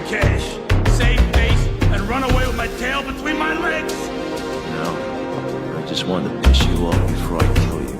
cash, save face, and run away with my tail between my legs? No. I just wanted to piss you off before I kill you.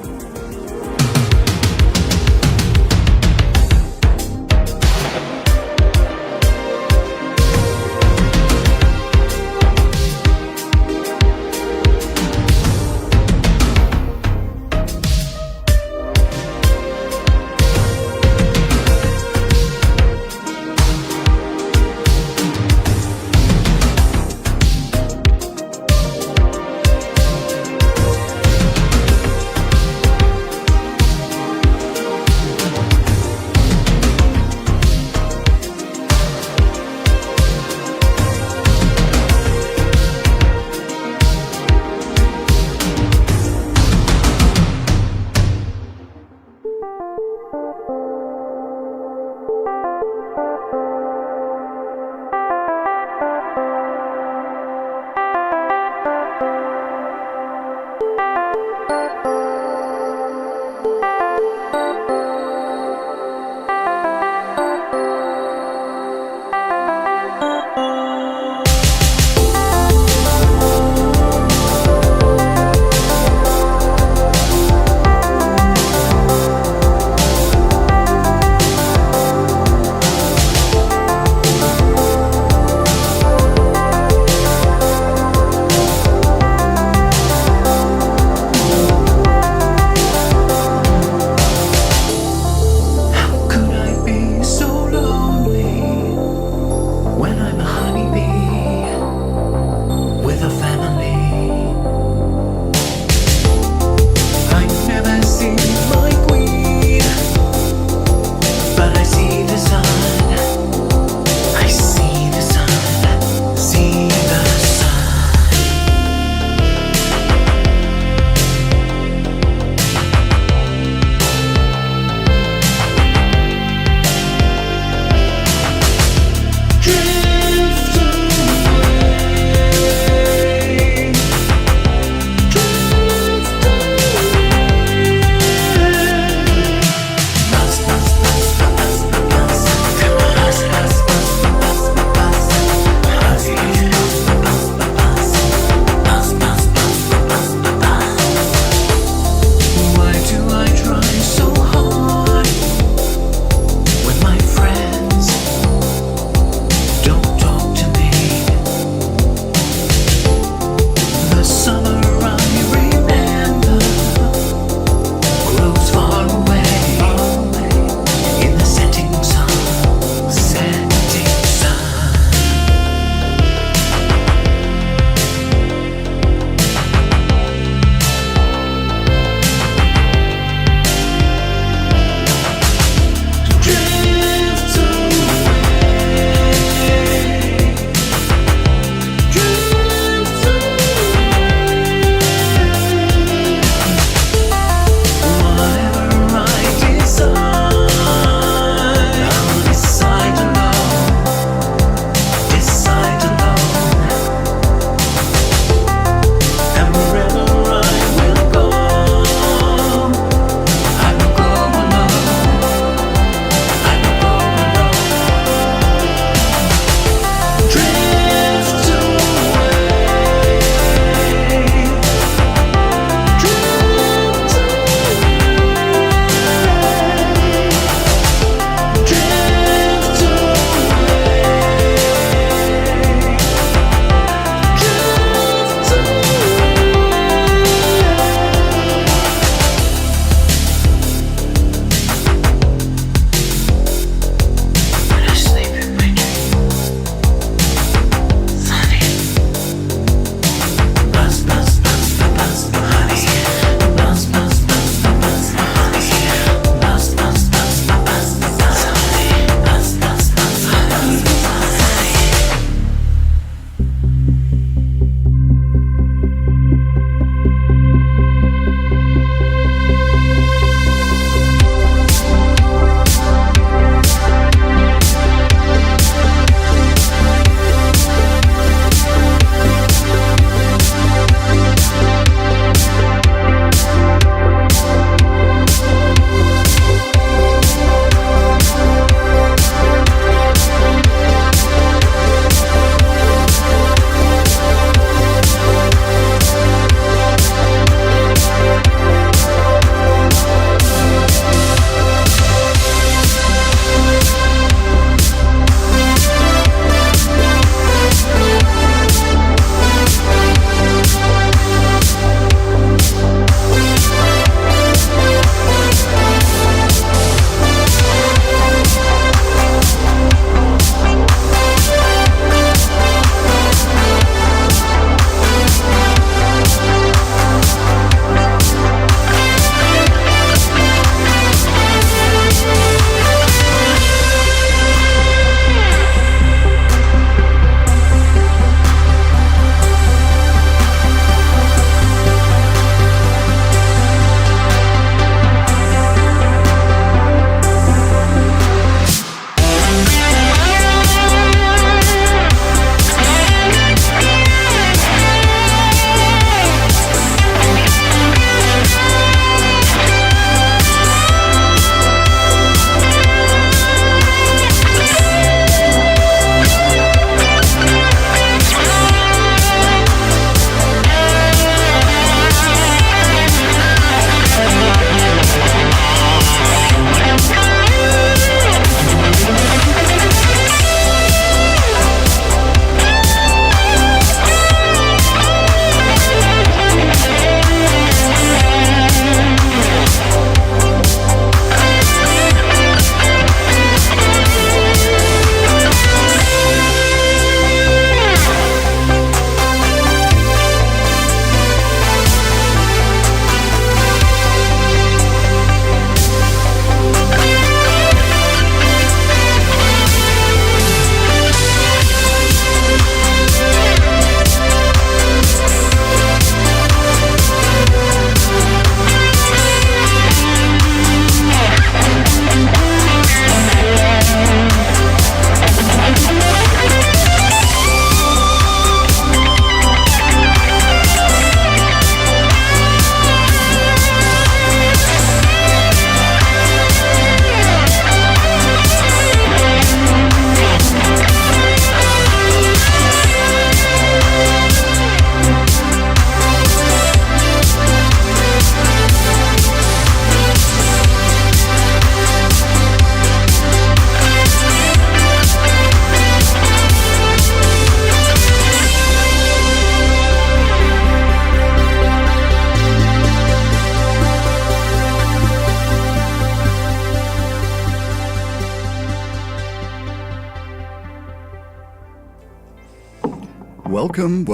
Welcome,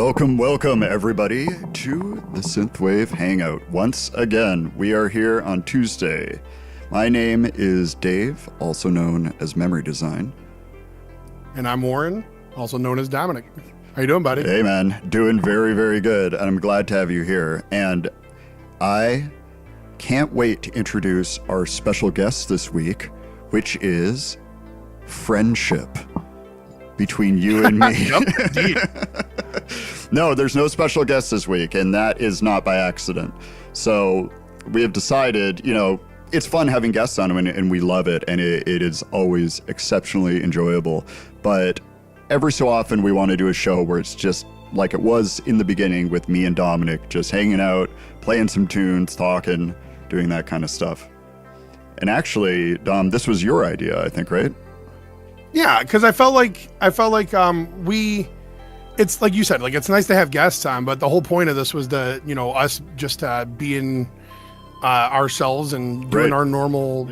everybody, to the Synthwave Hangout. Once again, we are here on Tuesday. My name is Dave, also known as Memory Design. And I'm Woren, also known as Dominic. How you doing, buddy? Hey, man. Doing very, very good. And I'm glad to have you here. And I can't wait to introduce our special guest this week, which is friendship between you and me. Yep, indeed. No, there's no special guest this week, and that is not by accident. So we have decided, it's fun having guests on, and we love it, and it is always exceptionally enjoyable. But every so often, we want to do a show where it's just like it was in the beginning with me and Dominic, just hanging out, playing some tunes, talking, doing that kind of stuff. And actually, Dom, this was your idea, I think, right? Yeah, because I felt like it's like you said, like it's nice to have guests on, but the whole point of this was to, us just being ourselves and doing our normal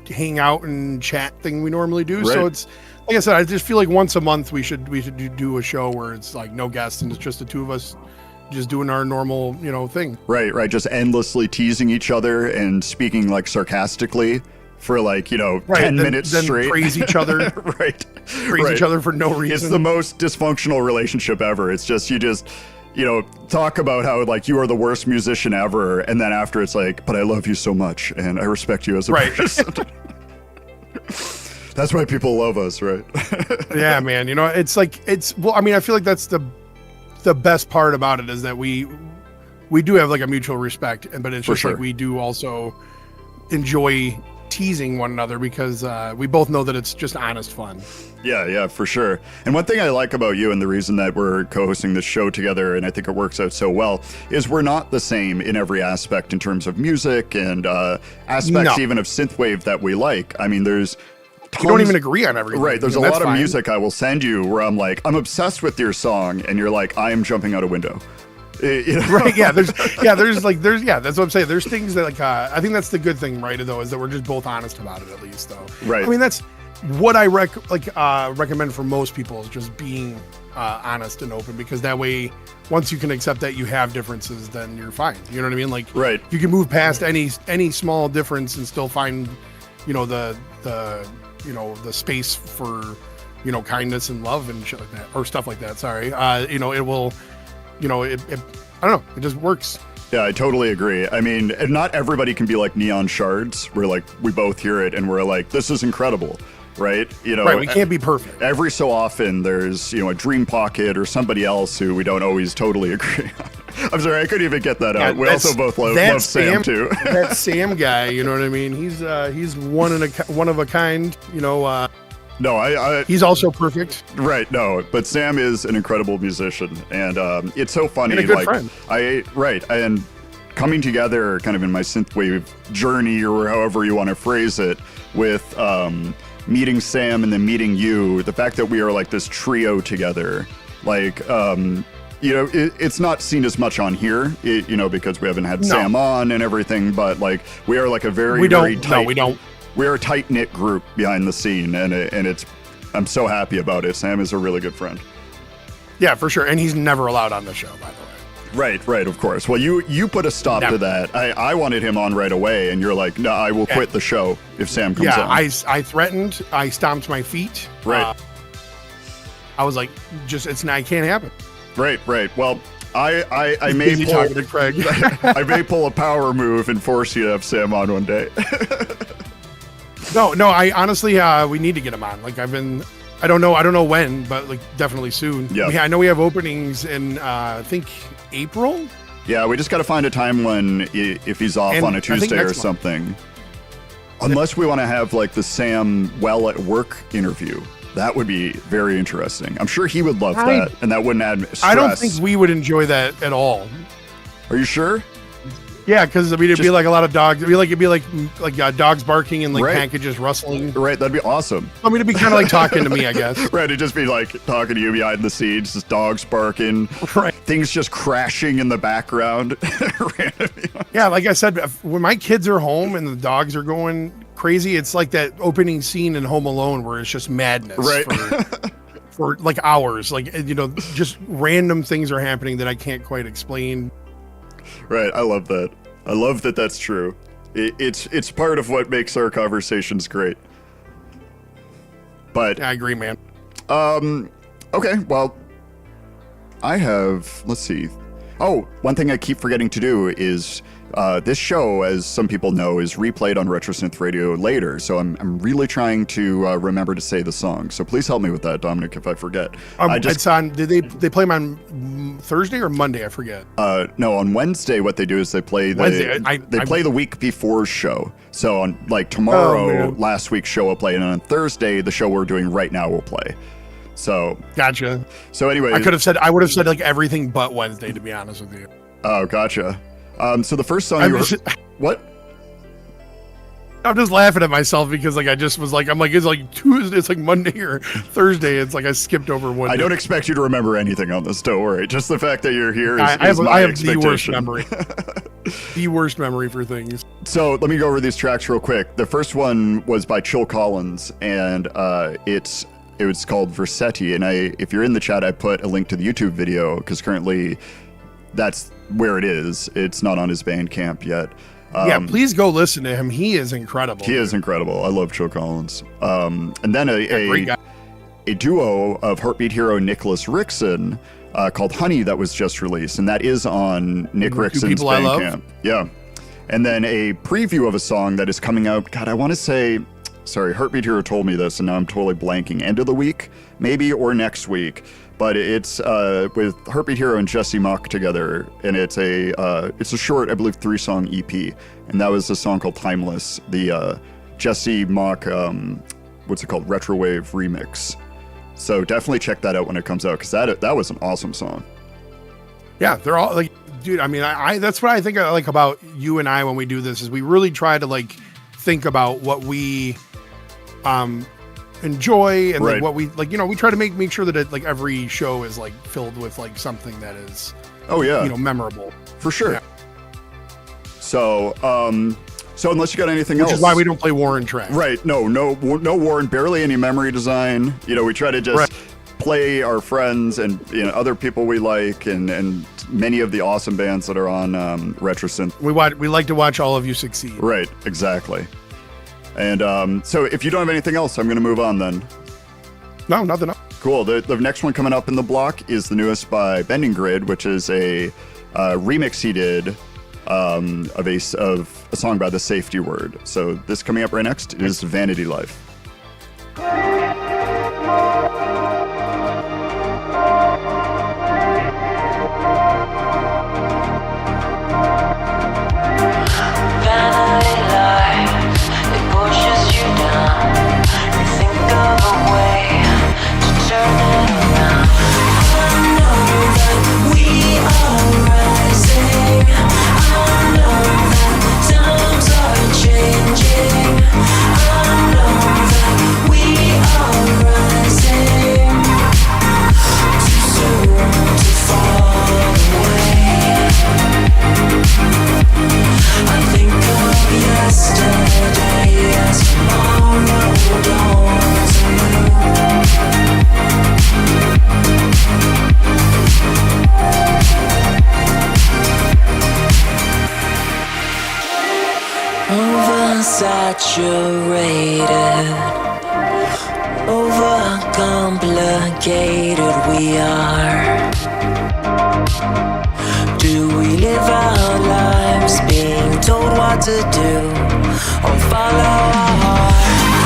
hangout and chat thing we normally do. Right. So it's like I said, I just feel like once a month we should do a show where it's like no guests and it's just the two of us just doing our normal, thing. Right. Just endlessly teasing each other and speaking like sarcastically for 10 minutes straight. Praise each other. Right. Each other for no reason. It's the most dysfunctional relationship ever. It's just, talk about how you are the worst musician ever. And then after it's like, but I love you so much and I respect you as a person. That's why people love us, right? Yeah, man. I feel like that's the best part about it is that we do have a mutual respect, but it's just we do also enjoy teasing one another because we both know that it's just honest fun. Yeah, for sure. And one thing I like about you and the reason that we're co-hosting this show together, and I think it works out so well, is we're not the same in every aspect in terms of music and aspects even of synthwave that we like. I mean, there's tons, we don't even agree on everything. Right, there's a lot of music I will send you where I'm like, I'm obsessed with your song, and you're like, I am jumping out a window. Right, yeah, that's what I'm saying. There's things that I think that's the good thing, right, though, is that we're just both honest about it, at least, though. Right. I mean, that's what I recommend for most people is just being honest and open, because that way, once you can accept that you have differences, then you're fine. You know what I mean? Right. You can move past any small difference and still find, the space for, kindness and love and shit like that, or stuff like that. Sorry. It will. I don't know. It just works. Yeah, I totally agree. I mean, not everybody can be like Neon Shards, where we both hear it and we're like, this is incredible, right? Right, we can't be perfect. Every so often there's, a Dream Pocket or somebody else who we don't always totally agree on. I'm sorry, I couldn't even get that out. We also both love Sam too. That Sam guy, you know what I mean? He's one of a kind, No, he's also perfect. Right, no, but Sam is an incredible musician, and it's so funny. And a good friend. And coming together kind of in my synthwave journey, or however you want to phrase it, with meeting Sam and then meeting you, the fact that we are this trio together, it's not seen as much on here, because we haven't had Sam on and everything, but we are a very tight. No, we don't. We're a tight-knit group behind the scene, and I'm so happy about it. Sam is a really good friend. Yeah, for sure. And he's never allowed on the show, by the way. Right, of course. Well, you put a stop to that. I wanted him on right away, and you're like, no, I will quit the show if Sam comes on. Yeah, I threatened. I stomped my feet. Right. I was like, it can't happen. Right. Well, I may pull to Craig. I may pull a power move and force you to have Sam on one day. No, I honestly, we need to get him on. I don't know when, but definitely soon. Yeah. I know we have openings in, I think April. Yeah, we just got to find a time when, if he's off on a Tuesday or something. Unless we want to have the Sam Well at Work interview. That would be very interesting. I'm sure he would love that, and that wouldn't add stress. I don't think we would enjoy that at all. Are you sure? Yeah, because it'd be a lot of dogs. It'd be like dogs barking and packages rustling. Right, that'd be awesome. I mean, it'd be kind of talking to me, I guess. Right, it'd just be talking to you behind the scenes, just dogs barking, right? Things just crashing in the background. Yeah, like I said, when my kids are home and the dogs are going crazy, it's like that opening scene in Home Alone where it's just madness. Right. for like hours. Like, just random things are happening that I can't quite explain. Right. I love that. I love that that's true. It's part of what makes our conversations great. But I agree, man. okay, well, I have, let's see. Oh, one thing I keep forgetting to do is this show, as some people know, is replayed on RetroSynth Radio later. So I'm really trying to remember to say the song. So please help me with that, Dominic, if I forget. It's on. Did they play them on Thursday or Monday? I forget. No, on Wednesday, what they do is they play play the week before's show. So on like tomorrow, last week's show will play, and on Thursday, the show we're doing right now will play. So gotcha. So anyway, I would have said like everything but Wednesday, to be honest with you. Oh, gotcha. So the first song what? I'm just laughing at myself because like I just was like, I'm like, it's like Tuesday, it's like Monday or Thursday. It's like I skipped over one. I don't expect you to remember anything on this, don't worry. Just the fact that you're here is I have the worst memory. The worst memory for things. So let me go over these tracks real quick. The first one was by Chill Collins, and it was called Versetti. And if you're in the chat, I put a link to the YouTube video because currently that's where it is. It's not on his Bandcamp yet. Please go listen to him. He is incredible. He is incredible. I love Chill Collins. And then a duo of Heartbeat hero Nicholas Rickson called Honey that was just released, and that is on Nick Rickson's Bandcamp. Yeah. And then a preview of a song that is coming out. God, I want to say, sorry, Heartbeat Hero told me this, and now I'm totally blanking. End of the week, maybe, or next week. But it's with Heartbeat Hero and Jesse Mock together, and it's a short, I believe, 3-song EP, and that was a song called Timeless, the Jesse Mock, what's it called, retrowave remix. So definitely check that out when it comes out, because that was an awesome song. Yeah, they're all like, dude. I mean, I that's what I think I like about you and I when we do this is we really try to like think about what we enjoy and like what we like, we try to make sure that it, like every show is like filled with like something that is memorable for sure. So unless you got anything else, which is why we don't play Woren tracks, right? No Woren, barely any memory design. We try to just play our friends and other people we like and many of the awesome bands that are on RetroSynth. We like to watch all of you succeed. Right, exactly. And so if you don't have anything else, I'm going to move on then. No, nothing else. Cool. The next one coming up in the block is the newest by Bending Grid, which is a remix he did of a song by The Safety Word. So this coming up right next is Vanity Life. Oversaturated, overcomplicated we are. Do we live our lives being told what to do or follow our heart? I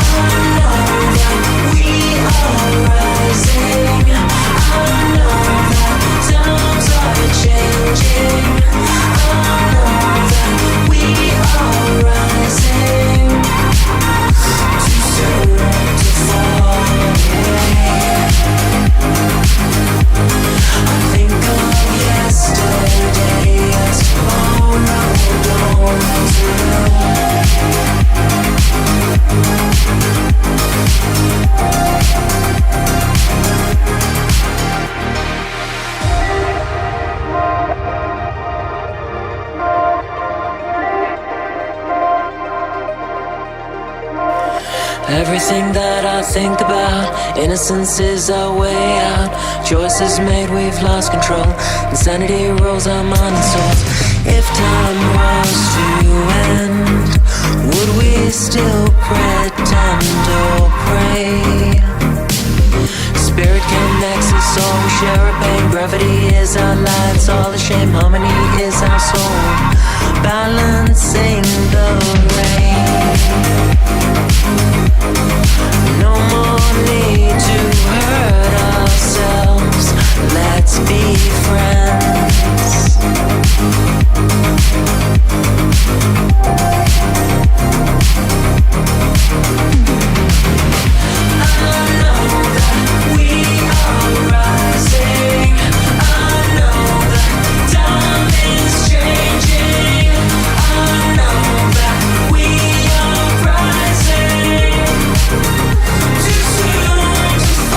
know that we are rising. I know that times are changing. I know that we are rising. Too soon to fall away. I think of yesterday as tomorrow don't Everything that I think about, innocence is our way out. Choices made, we've lost control. Insanity rolls our mind and souls. If time was to end, would we still pretend or pray? Spirit connects us all, we share a pain. Gravity is our lives, all the shame. Harmony is our soul, balancing the rain. No more need to hurt ourselves, let's be friends. I know that we are rising. I know that time is changing. I know that we are rising. Too soon to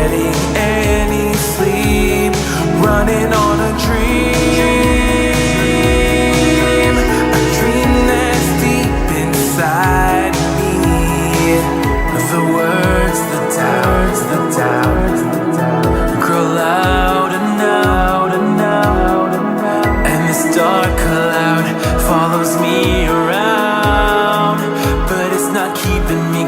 getting any sleep, running on a dream that's deep inside me. The words, the doubts, grow loud and out and out, and this dark cloud follows me around, but it's not keeping me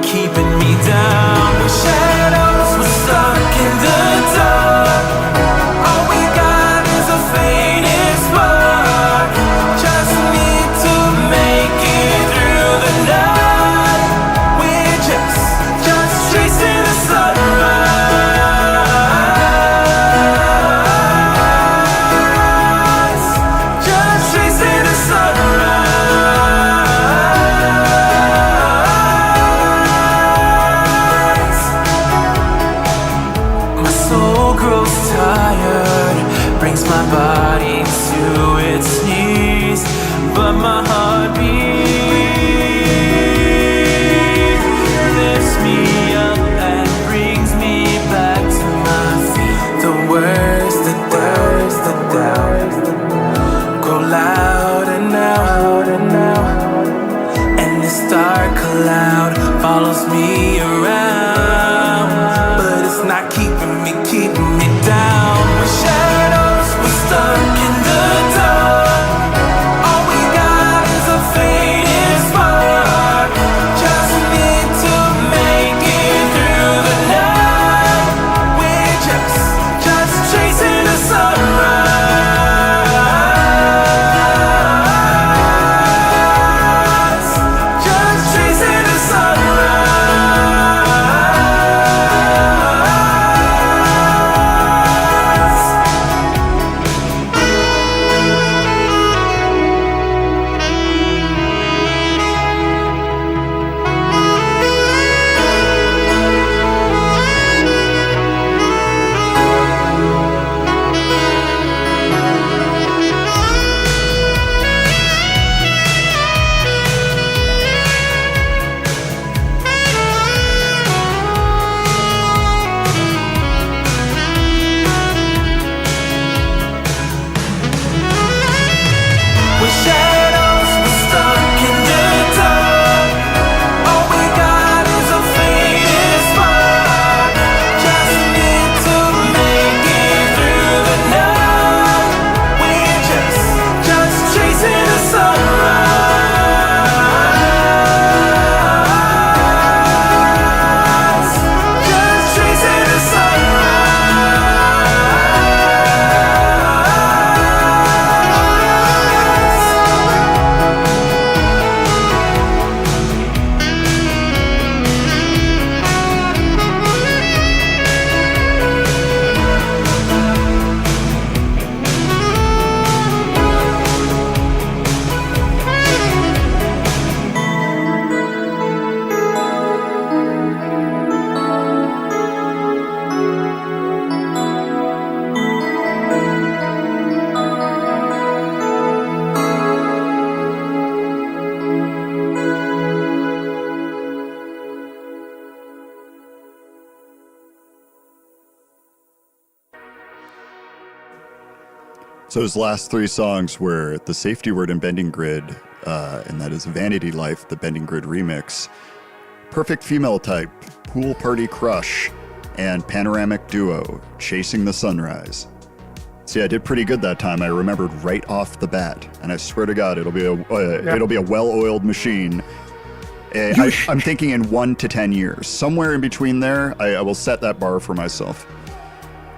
down. The shadows were stuck in the dark. All we got is a faintest spark. Just need to make it through the night. We're just chasing the sunrise. Just chasing the sunrise. My soul grows tired, brings my body to its knees, but my heartbeat lifts me up and brings me back to my feet. The words, the doubts, grow loud and out, and this dark cloud follows me around, but it's not keeping me down. The shadows were stuck in the dark. All we got is a faintest spark. Just need to make it through the night. We're just chasing the sunrise. Just chasing the When shadows were stuck in the dark, all we got is a faintest spark. Just need to make it through the night. We're just chasing the sunrise. Just chasing the So those last three songs were The Safety Word and Bending Grid, and that is Vanity Life, the Bending Grid remix, Perfect Female Type, Pool Party Crush, and Panoramic Duo, Chasing the Sunrise. See, I did pretty good that time. I remembered right off the bat, and I swear to God, it'll be a well-oiled machine. I'm thinking in 1 to 10 years, somewhere in between there. I will set that bar for myself.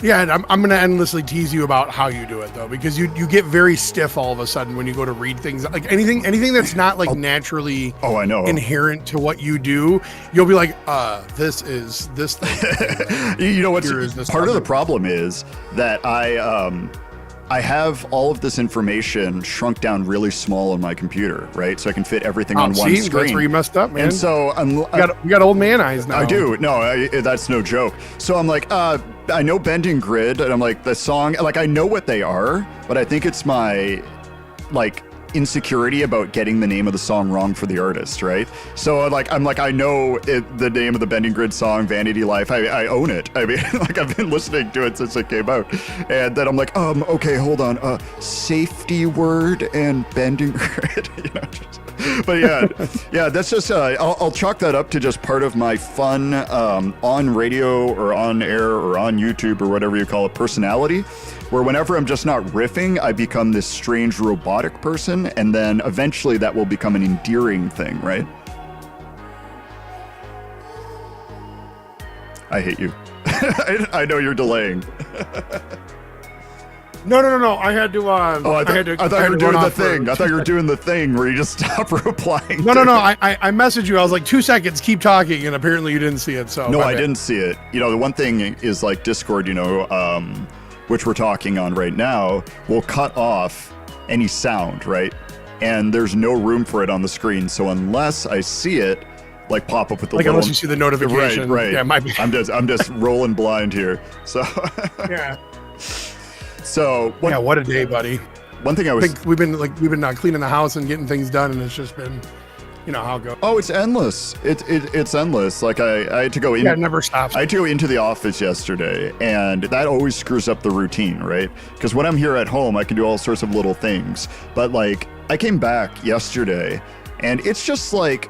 Yeah, and I'm going to endlessly tease you about how you do it, though, because you get very stiff all of a sudden when you go to read things. Like anything that's not like naturally I know. inherent to what you do, you'll be like, this is this thing. You know what's part of the problem is that I have all of this information shrunk down really small on my computer, right? So I can fit everything on one screen. That's where you messed up, man. And so we got old man eyes now. I do. No, that's no joke. So I'm like, I know Bending Grid, and I'm like, the song, like I know what they are, but I think it's my, like, insecurity about getting the name of the song wrong for the artist, right? So I know the name of the Bending Grid song, Vanity Life. I own it. I mean, like I've been listening to it since it came out, and then I'm like, okay, hold on, Safety Word and Bending Grid. But yeah, that's just I'll chalk that up to just part of my fun on radio or on air or on YouTube or whatever you call it personality, where whenever I'm just not riffing, I become this strange robotic person, and then eventually that will become an endearing thing, right? I hate you. I know you're delaying. No. I had to. I thought you were doing the thing. I thought you were doing the thing where you just stop replying. No. I messaged you. I was like, 2 seconds, keep talking, and apparently you didn't see it. So no, I didn't see it. The one thing is like Discord, which we're talking on right now, will cut off any sound, right? And there's no room for it on the screen. So unless I see it, like pop up with the unless you see the notification, right? Yeah, might be. I'm just rolling blind here. So yeah. So what a day, buddy. One thing we've been cleaning the house and getting things done, and it's just been, how it goes. Oh, it's endless. It's endless. Like I had to go in. Yeah, it never stops. I had to go into the office yesterday, and that always screws up the routine, right? Because when I'm here at home, I can do all sorts of little things. But like I came back yesterday, and it's just like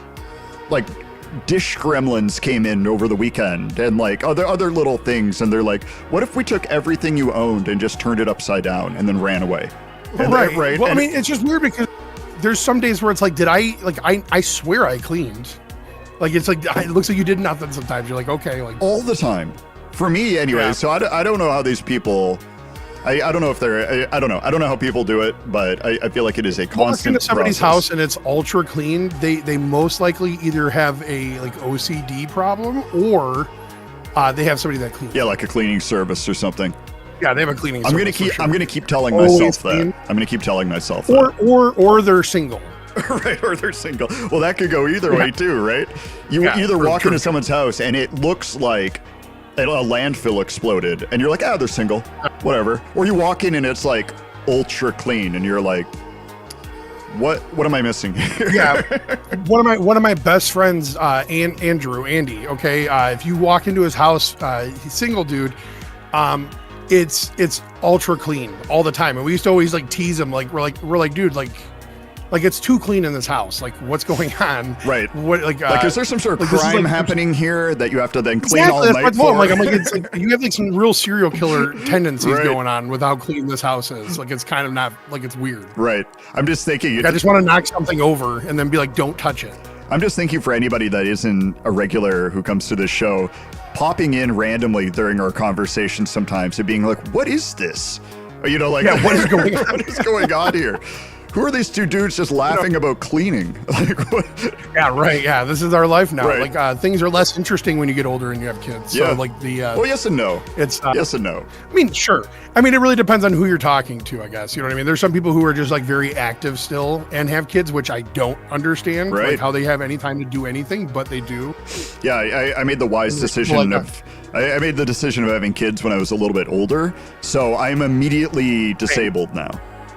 dish gremlins came in over the weekend and like other little things, and they're like, what if we took everything you owned and just turned it upside down and then ran away? Right. Well, I mean, it's just weird because there's some days where it's like, I swear I cleaned. Like, it's like, it looks like you did nothing sometimes. You're like, okay. Like all the time. For me anyway. Yeah. So I don't know how these people, I don't know if they're, I don't know. I don't know how people do it, but I feel like it is a constant into somebody's process. house and it's ultra clean. They most likely either have a like OCD problem or they have somebody that cleans. Yeah, like a cleaning service or something. Yeah, they have a cleaning I'm service. I'm gonna keep telling myself that. I'm gonna keep telling myself that. Or they're single. Right, or they're single. Well, that could go either way too, right? You either walk into someone's house and it looks like a landfill exploded, and you're like, they're single, whatever. Or you walk in and it's like ultra clean, and you're like, what am I missing here? Yeah, one of my best friends, Andy. Okay, if you walk into his house, he's single dude. It's ultra clean all the time, and we used to always like tease him, like we're like, dude, like it's too clean in this house. Like, what's going on? Right. What like is there some sort of crime happening here that you have to then clean all night for? I'm like, it's like you have like some real serial killer tendencies going on with how clean this house is. Like, it's kind of not like it's weird. Right. I'm just thinking. Like, I just want to knock something over and then be like, don't touch it. I'm just thinking for anybody that isn't a regular who comes to this show, popping in randomly during our conversation sometimes and being like, what is this? What is going on? What is going on here? Who are these two dudes just laughing about cleaning? Like, what? Yeah, right. Yeah, this is our life now. Right. Like, things are less interesting when you get older and you have kids. So, like well, yes and no. It's yes and no. I mean, sure. I mean, it really depends on who you're talking to, I guess. You know what I mean? There's some people who are just like very active still and have kids, which I don't understand. Right. Like how they have any time to do anything, but they do. Yeah, I made the wise decision I made the decision of having kids when I was a little bit older, so I'm immediately disabled now.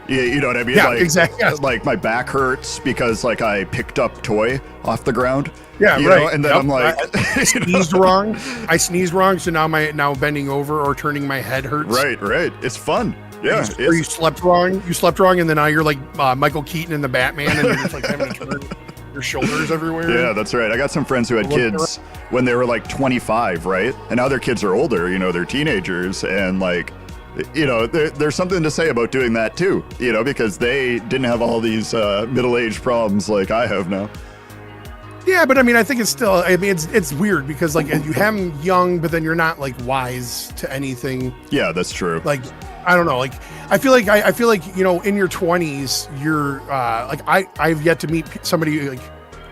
You know what I mean? Yeah, like, exactly. Yes. Like my back hurts because like I picked up toy off the ground. Yeah, you know? And then I'm like, I sneezed wrong. So now bending over or turning my head hurts. Right. It's fun. Yeah. Or you slept wrong. And then now you're like Michael Keaton in the Batman, and you're just like having to turn your shoulders everywhere. Yeah, that's right. I got some friends who had kids when they were like 25, right? And now their kids are older. They're teenagers, and like, there's something to say about doing that too, because they didn't have all these middle-aged problems like I have now. Yeah, but I mean, I think it's weird because like you have them young, but then you're not like wise to anything. Yeah, that's true. Like, I don't know. Like, I feel like in your 20s, you're like I've yet to meet somebody like.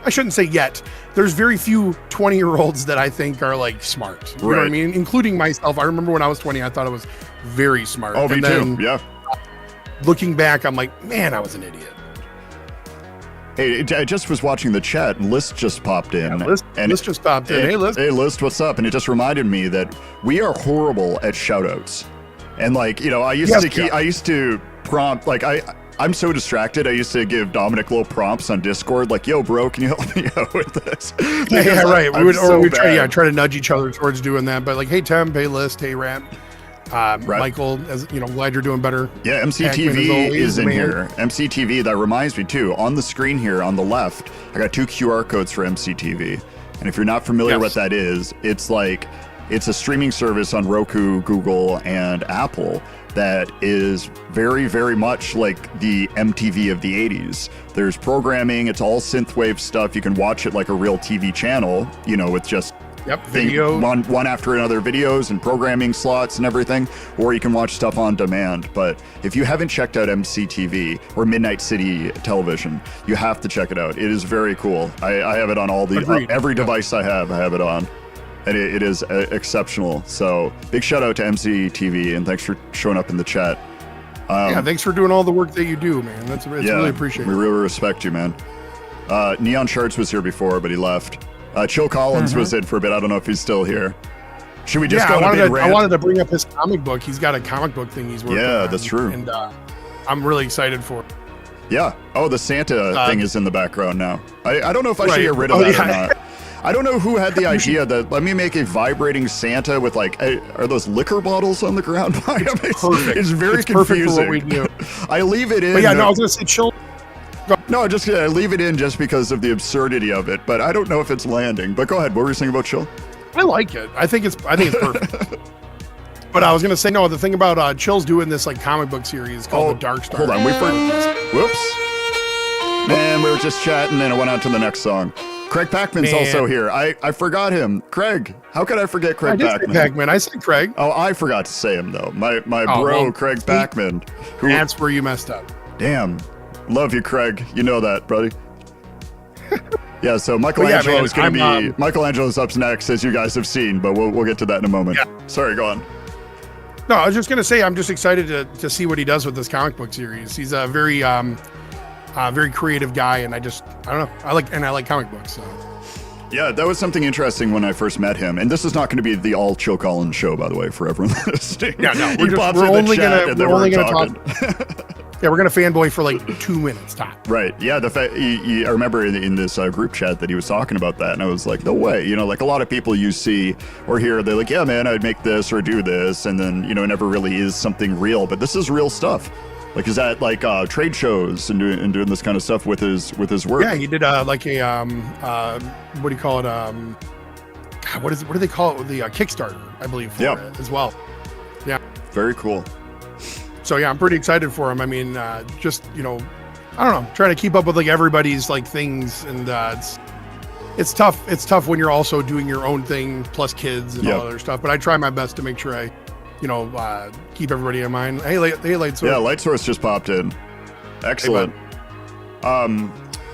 I shouldn't say yet. There's very few 20-year-olds that I think are like smart. You know what I mean? Including myself. I remember when I was 20, I thought I was very smart. Oh, me too. Yeah. Looking back, I'm like, man, I was an idiot. Hey, I just was watching the chat, and List just popped in. Yeah, List just popped in. Hey, List. Hey, List, what's up? And it just reminded me that we are horrible at shout-outs. And like, I used to prompt, like I'm so distracted. I used to give Dominic little prompts on Discord, like, "Yo, bro, can you help me out with this?" Yeah, right. We would bad. try to nudge each other towards doing that. But like, hey Temp, hey List, hey Rat, Michael, as you know, glad you're doing better. Yeah, MCTV is in here. MCTV. That reminds me too. On the screen here on the left, I got 2 QR codes for MCTV. And if you're not familiar what that is, it's a streaming service on Roku, Google, and Apple that is very, very much like the MTV of the 80s. There's programming. It's all synthwave stuff. You can watch it like a real TV channel, you know, with just video, one after another videos and programming slots and everything, or you can watch stuff on demand. But if you haven't checked out MCTV or Midnight City Television, you have to check it out. It is very cool. I have it on every device I have it on, and it is exceptional. So big shout out to MCTV, and thanks for showing up in the chat. Thanks for doing all the work that you do, man. It's really appreciated. We really respect you, man. Neon Shards was here before, but he left. Chill Collins was in for a bit. I don't know if he's still here. Should we just go on a big rant? I wanted to bring up his comic book. He's got a comic book thing he's working on. Yeah, that's true. And I'm really excited for it. Yeah. Oh, the Santa thing is in the background now. I don't know if I should get rid of that or not. I don't know who had the idea that let me make a vibrating Santa with like, are those liquor bottles on the ground? Perfect. It's very confusing. Perfect for what we do. I leave it in. But yeah, no, I was going to say chill. No, just leave it in just because of the absurdity of it. But I don't know if it's landing. But go ahead. What were you saying about Chill? I like it. I think it's perfect. But I was gonna say no. The thing about Chill's doing this like comic book series called The Dark Star. Hold on, whoops. Man, we were just chatting and I went on to the next song. Craig Packman's also here. I forgot him. Craig, how could I forget Craig Packman? I said Craig. Oh, I forgot to say him though. My bro, Craig Packman. That's where you messed up. Damn. Love you, Craig. You know that, buddy. Yeah, so Michelangelo is going to be... Michelangelo's up next, as you guys have seen, but we'll get to that in a moment. Yeah. Sorry, go on. No, I was just going to say, I'm just excited to see what he does with this comic book series. He's a very creative guy, and I don't know. I like comic books, so... Yeah, that was something interesting when I first met him. And this is not going to be the all Chill Collins show, by the way, for everyone listening. Yeah, no, we're only going to talk... Yeah, we're going to fanboy for like 2 minutes top. Right. Yeah. I remember in this group chat that he was talking about that, and I was like, no way. You know, like a lot of people you see or hear, they're like, yeah, man, I'd make this or do this. And then, you know, it never really is something real. But this is real stuff. Like, is that like trade shows and doing this kind of stuff with his work? Yeah, he did like a, what do you call it? What do they call it? The Kickstarter, I believe, for it as well. Yeah. Very cool. So yeah, I'm pretty excited for him. I mean, just, you know, I don't know, trying to keep up with like everybody's like things, and it's tough. It's tough when you're also doing your own thing plus kids and all other stuff. But I try my best to make sure I, you know, keep everybody in mind. Hey, Light Source. Yeah, Light Source just popped in. Excellent. Hey, all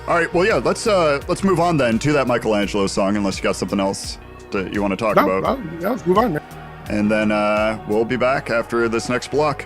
right. Well, yeah. Let's move on then to that Michelangelo song, unless you got something else that you want to talk about. Yeah, let's move on, man. And then we'll be back after this next block.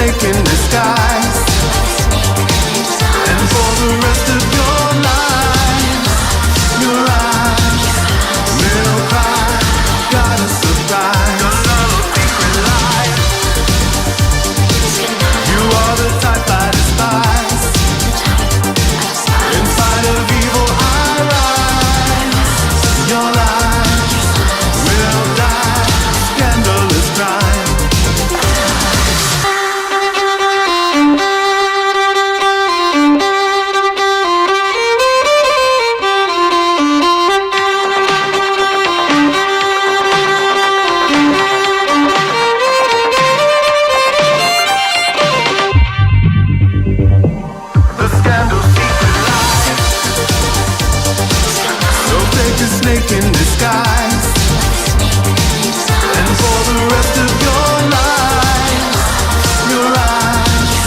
snake in disguise. And for the rest of your life, your eyes will cry. Got a surprise, a little secret life. You are the type I despise. Inside of evil I rise. Your life will die. Scandalous crime. The scandal secret life. So take a snake in disguise. And for the rest of your life, your eyes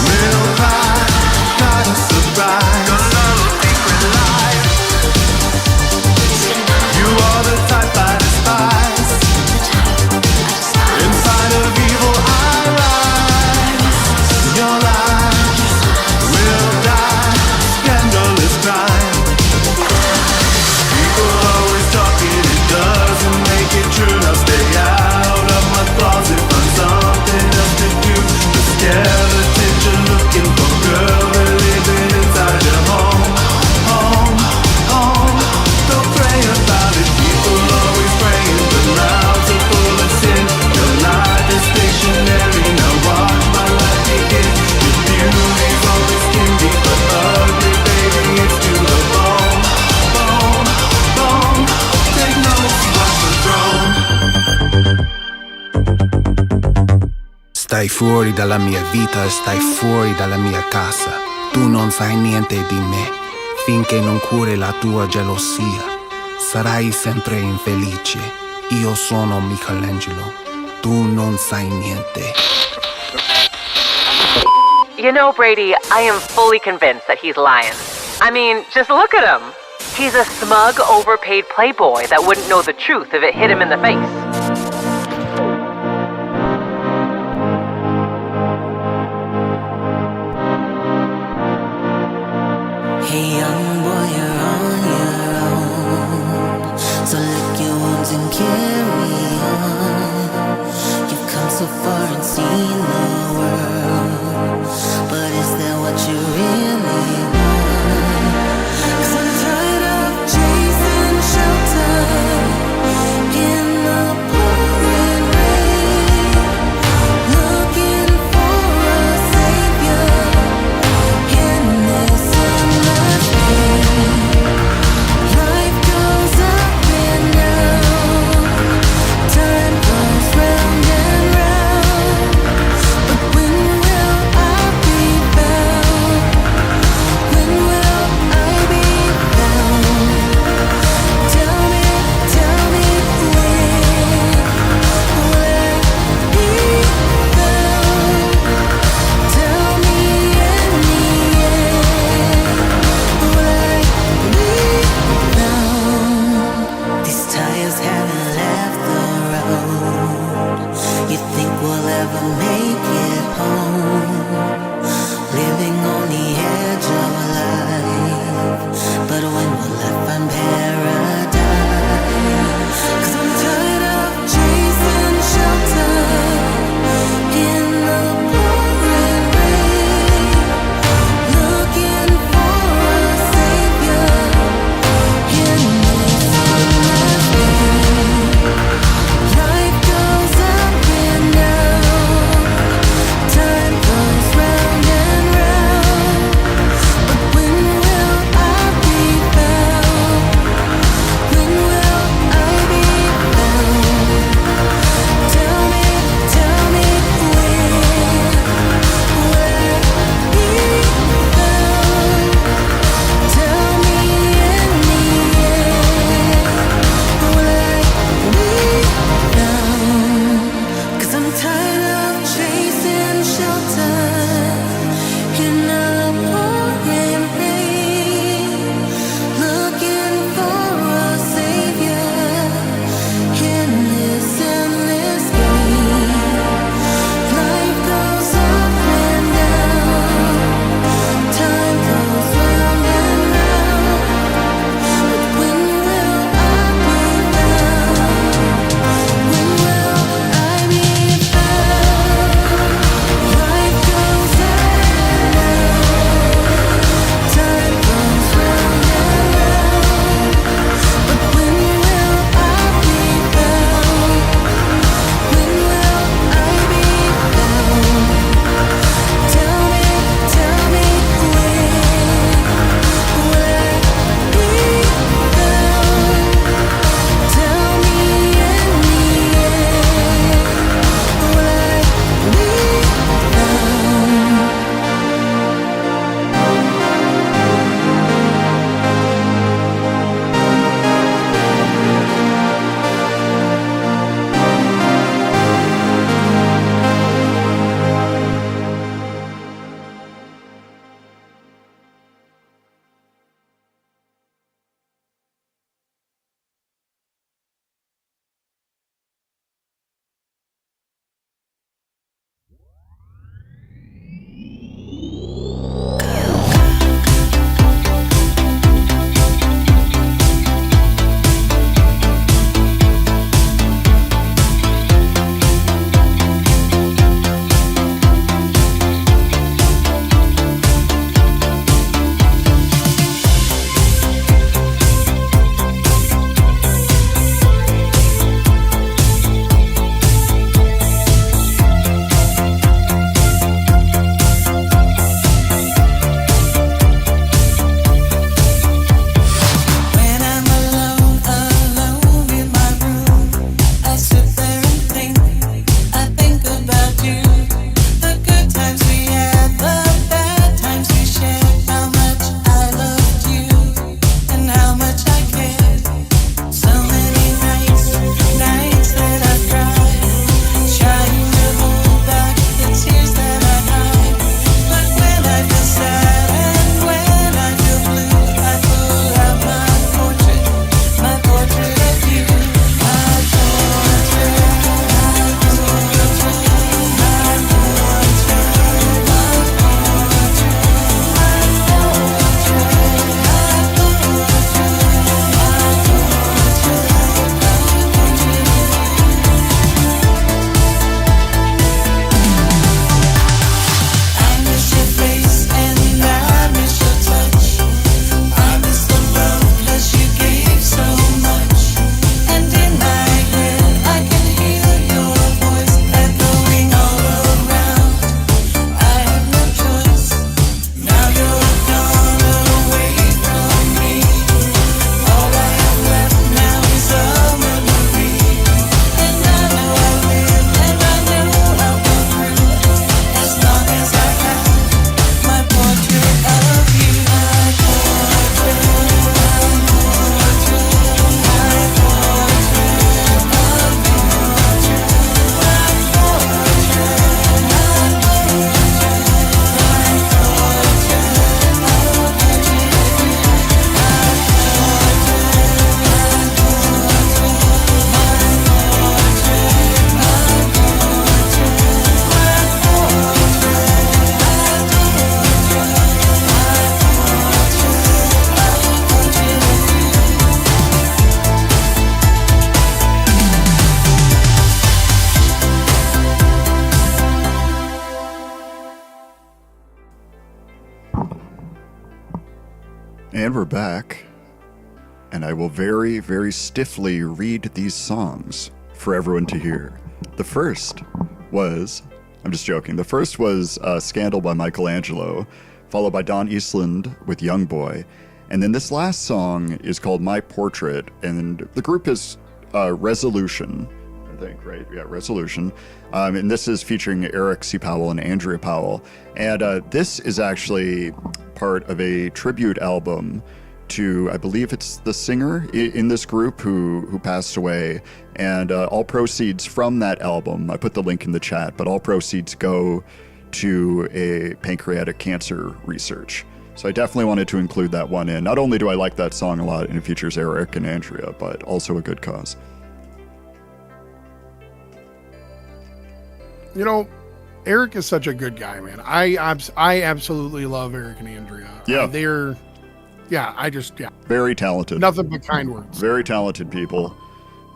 will cry. Got a surprise, a little secret life. You are the type I despise. Inside of evil I rise. Your life will die. Scandalous crime. People always talking, it doesn't make it true. Now stay out of my closet, find something else to do. The skeletons you're looking for, girl, they're living inside your home. Home, home. Don't pray about it. People always praying, but mouths are full of sin. Your life is stationary. Now watch my life begin. Your beauty's always skin deep, but ugly, baby, it's to the bone. Bone, bone. Take notes, watch the throne. Stai fuori dalla mia vita e stai fuori dalla mia casa. Tu non sai niente di me, finché non curi la tua gelosia. Sarai sempre infelice, io sono Michelangelo. Tu non sai niente. You know, Brady, I am fully convinced that he's lying. I mean, just look at him. He's a smug, overpaid playboy that wouldn't know the truth if it hit him in the face. Hey young boy, you're on your own. So lick your wounds and carry on. You've come so far and seen the world, but is that what you really want? 'Cause I'm tired of chasing shelter in the And we're back. And I will very, very stiffly read these songs for everyone to hear. The first was, I'm just joking, the first was Scandal by Michelangelo, followed by Don Eastland with Young Boy. And then this last song is called My Portrait, and the group is Resolution, I think, right? Yeah, Resolution. And this is featuring Eric C. Powell and Andrea Powell. And this is actually part of a tribute album to, I believe it's the singer in this group who passed away. And all proceeds from that album, I put the link in the chat, but all proceeds go to a pancreatic cancer research. So I definitely wanted to include that one in. Not only do I like that song a lot and it features Eric and Andrea, but also a good cause. You know, Eric is such a good guy, man. I absolutely love Eric and Andrea. Yeah. Very talented. Nothing but kind words. Very talented people.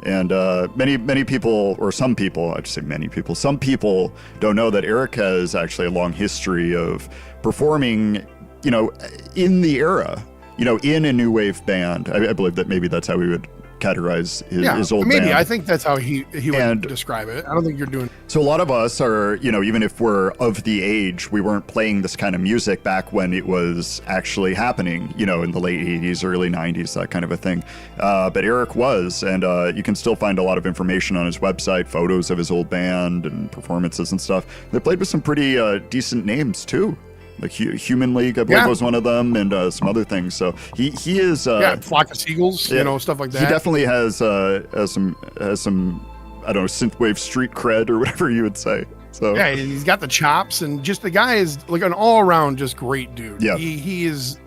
And many people, or some people, I'd say many people, some people don't know that Eric has actually a long history of performing, you know, in the era, you know, in a new wave band. I believe that maybe that's how we would categorize his old band. I think that's how he would describe it. I don't think you're doing. So a lot of us are, you know, even if we're of the age, we weren't playing this kind of music back when it was actually happening, you know, in the late 80s, early 90s, that kind of a thing. But Eric was, and you can still find a lot of information on his website, photos of his old band and performances and stuff. They played with some pretty decent names too. Like Human League, I believe, was one of them, and some other things. So he is Flock of Seagulls, you know, stuff like that. He definitely has some I don't know, synthwave street cred or whatever you would say. So yeah, he's got the chops, and just the guy is like an all around just great dude. Yeah, he is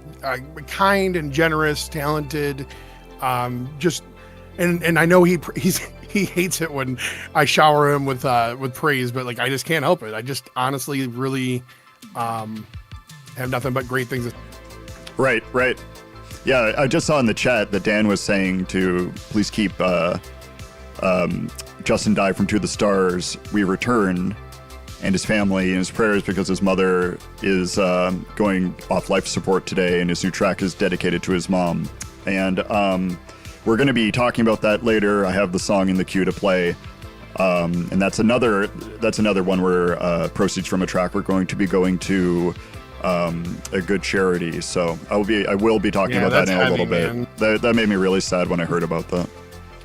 kind and generous, talented, just and I know he hates it when I shower him with praise, but like I just can't help it. I just honestly really have nothing but great things. Right. Yeah, I just saw in the chat that Dan was saying to please keep Justin Dye from To the Stars, We Return, and his family in his prayers because his mother is going off life support today, and his new track is dedicated to his mom. And we're going to be talking about that later. I have the song in the queue to play. And that's another one where proceeds from a track are going to be going to a good charity. So I will be talking about that in a little bit. That made me really sad when I heard about that.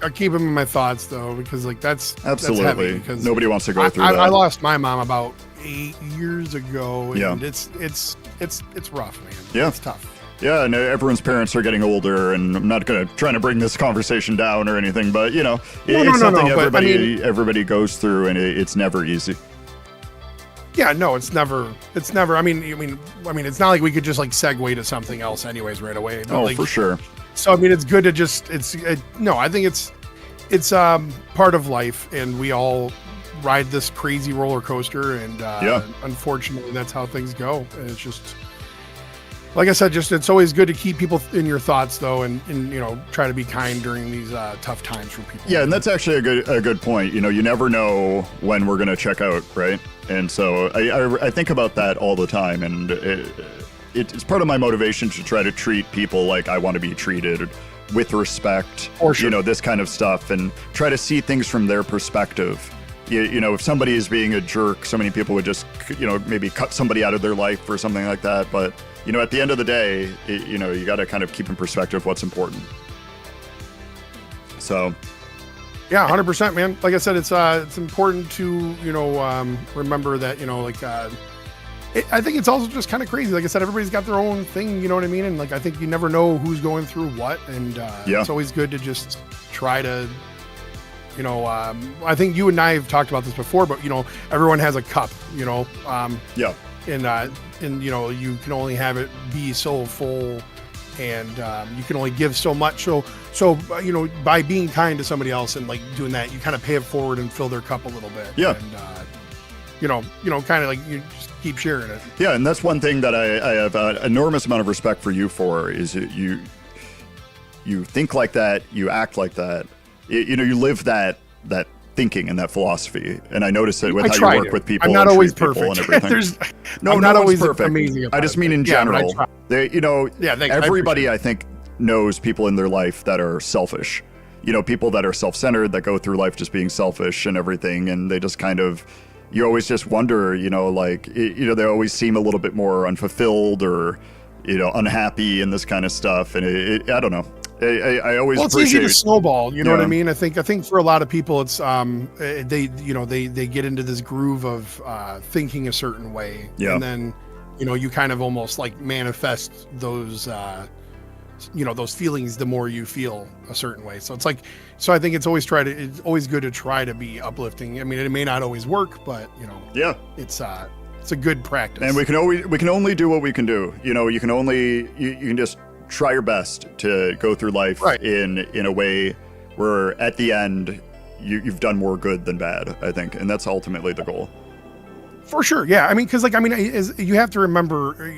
I keep him in my thoughts though, because like that's absolutely heavy, because nobody wants to go through that. I lost my mom about 8 years ago, and yeah. it's rough, man. Yeah, it's tough. Yeah, and everyone's parents are getting older, and I'm not trying to bring this conversation down or anything, but you know, it's something everybody goes through, and it's never easy. Yeah, no, it's never. I mean, it's not like we could just like segue to something else, anyways, right away. But, for sure. So I mean, it's good to just I think it's part of life, and we all ride this crazy roller coaster, and unfortunately, that's how things go. And it's just, like I said, it's always good to keep people in your thoughts, though, and you know, try to be kind during these tough times for people. Yeah, and that's actually a good point. You know, you never know when we're gonna check out, right? And so I think about that all the time, and it's part of my motivation to try to treat people like I want to be treated, with respect, or sure. You know, this kind of stuff, and try to see things from their perspective. You know, if somebody is being a jerk, so many people would just, you know, maybe cut somebody out of their life or something like that. But, you know, at the end of the day, you know, you got to kind of keep in perspective what's important. So. Yeah, 100%, man. Like I said, it's important to, you know, remember that, you know, like, I think it's also just kind of crazy. Like I said, everybody's got their own thing, you know what I mean? And like, I think you never know who's going through what. And it's always good to just try to, you know, I think you and I have talked about this before, but, you know, everyone has a cup, you know. And you know, you can only have it be so full, and you can only give so much. So you know, by being kind to somebody else and like doing that, you kind of pay it forward and fill their cup a little bit. Yeah. And you know, kind of like you just keep sharing it. Yeah, and that's one thing that I have an enormous amount of respect for you for, is you think like that, you act like that. You know, you live that thinking and that philosophy. And I notice it with I how try you work to. with people. I'm not and always treat people perfect. and everything. I'm no not one's always perfect. amazing. I just mean in Yeah, but I general. try. They, you know, Yeah, thanks. I everybody appreciate I think knows people in their life that are selfish. You know, people that are self-centered, that go through life just being selfish and everything, and they just kind of, you always just wonder, you know, like, you know, they always seem a little bit more unfulfilled or, you know, unhappy and this kind of stuff. And I don't know. I always Well, it's appreciate easy to snowball. You know what I Yeah. mean? I think for a lot of people, it's they get into this groove of thinking a certain way, Yeah. and then you know you kind of almost like manifest those those feelings the more you feel a certain way. So it's like, so I think it's always good to try to be uplifting. I mean, it may not always work, but you know, Yeah. it's a good practice. And we can only do what we can do. You know, you can just try your best to go through life Right. in a way where at the end you've done more good than bad, I think, and that's ultimately the goal. For sure, yeah. I mean, because you have to remember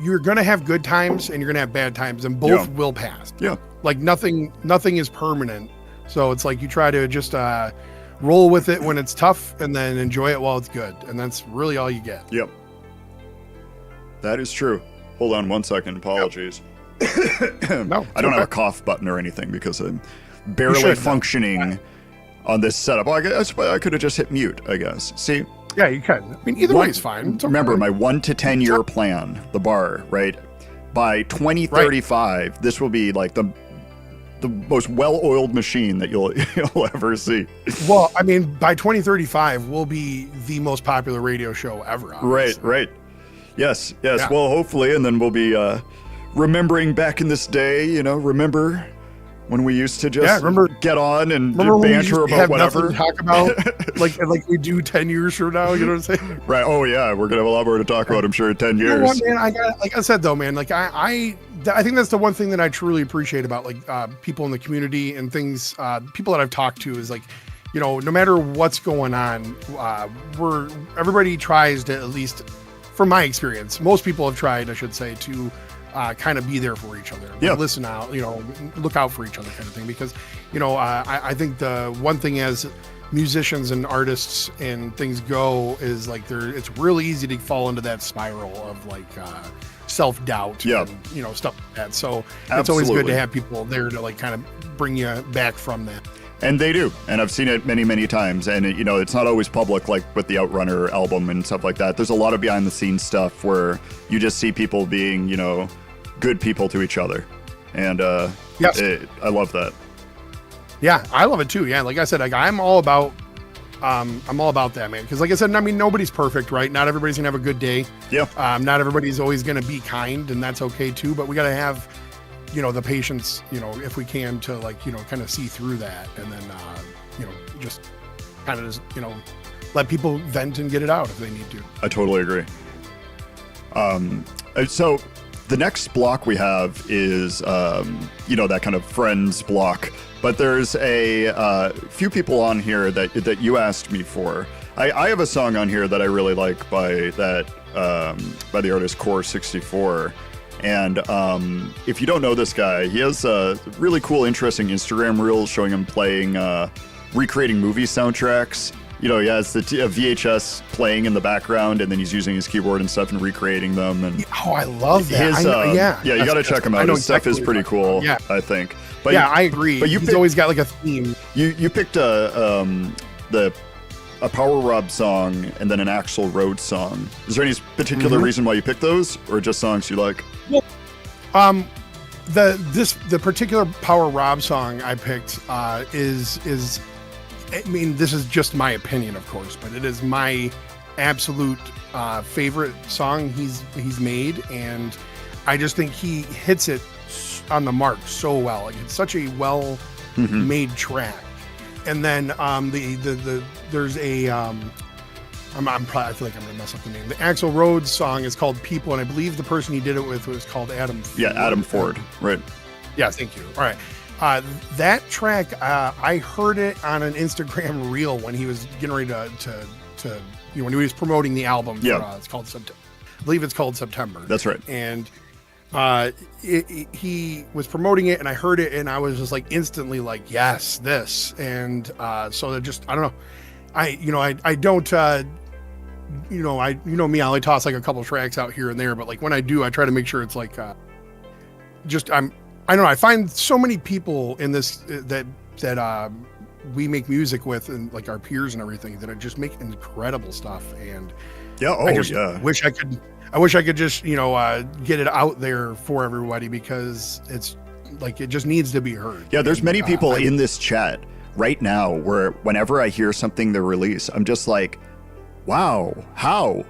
you're gonna have good times and you're gonna have bad times, and both will pass. Yeah. Like nothing is permanent. So it's like you try to just roll with it when it's tough, and then enjoy it while it's good, and that's really all you get. Yep. That is true. Hold on one second. Apologies. No, I don't have a okay. cough button or anything because I'm You barely should, though. functioning on this setup. Well, I could have just hit mute, I guess. See, Yeah, you can. I mean, either way is fine. It's okay. remember my 1 to 10 year plan, the bar, right? By 2035, this will be like the most well-oiled machine that you'll ever see. Well, I mean, by 2035, we'll be the most popular radio show ever. Obviously. Right. Yes. Yeah. Well, hopefully, and then we'll be remembering back in this day. You know, remember when we used to just get on and Remember when we used banter to about have whatever. nothing to talk about, like we do 10 years from now. You know what I'm saying? Right. Oh yeah, we're gonna have a lot more to talk about, I'm sure, in 10 years. You know what, man? Like I said though, man. Like I think that's the one thing that I truly appreciate about like people in the community and things. People that I've talked to is like, you know, no matter what's going on, everybody tries to, at least from my experience, most people have tried, I should say, to kind of be there for each other. Yeah. Listen out, you know, look out for each other kind of thing. Because, you know, I think the one thing as musicians and artists and things go is like it's really easy to fall into that spiral of like self-doubt and, you know, stuff like that. So it's always good Absolutely. to have people there to like kind of bring you back from that. And they do. And I've seen it many, many times. And, you know, it's not always public, like with the Outrunner album and stuff like that. There's a lot of behind the scenes stuff where you just see people being, you know, good people to each other. And Yes. I love that. Yeah, I love it too. Yeah, like I said, like I'm all about that, man. Because like I said, I mean, nobody's perfect, right? Not everybody's gonna have a good day. Yeah. Not everybody's always gonna be kind, and that's okay too. But we gotta have, you know, the patience, you know, if we can, to like, you know, kind of see through that, and then, you know, just kind of just, you know, let people vent and get it out if they need to. I totally agree. So the next block we have is, you know, that kind of friends block. But there's a few people on here that you asked me for. I have a song on here that I really like by the artist Core 64. And if you don't know this guy, he has a really cool, interesting Instagram reel showing him playing, recreating movie soundtracks. You know, he has the VHS playing in the background, and then he's using his keyboard and stuff and recreating them. And Oh, I love that. his, yeah, you got to check him out. His stuff is pretty cool. Yeah. I think. But Yeah, I agree. But He's picked- always got like a theme. You picked a Power Rob song and then an Axl Rose song. Is there any particular reason why you picked those, or just songs you like? The particular Power Rob song I picked is I mean, this is just my opinion, of course, but it is my absolute favorite song he's made, and I just think he hits it on the mark so well. Like, it's such a well made track. And then there's a I feel like I'm gonna mess up the name. The Axl Rose song is called People, and I believe the person he did it with was called Adam Ford. Yeah, Adam Ford. Right. Yeah, thank you. All right. That track, I heard it on an Instagram reel when he was getting ready to you know, when he was promoting the album. Yeah. It's called I believe it's called September. That's right. And he was promoting it, and I heard it, and I was just like instantly like, yes, this. And so that just, I don't know. I don't, me, I only toss like a couple tracks out here and there, but like when I do, I try to make sure it's like, I don't know. I find so many people in this that we make music with, and like our peers and everything, that are just make incredible stuff. And I wish I could just, get it out there for everybody, because it's like, it just needs to be heard. Yeah, there's many people in this chat right now where whenever I hear something they release, I'm just like, wow, how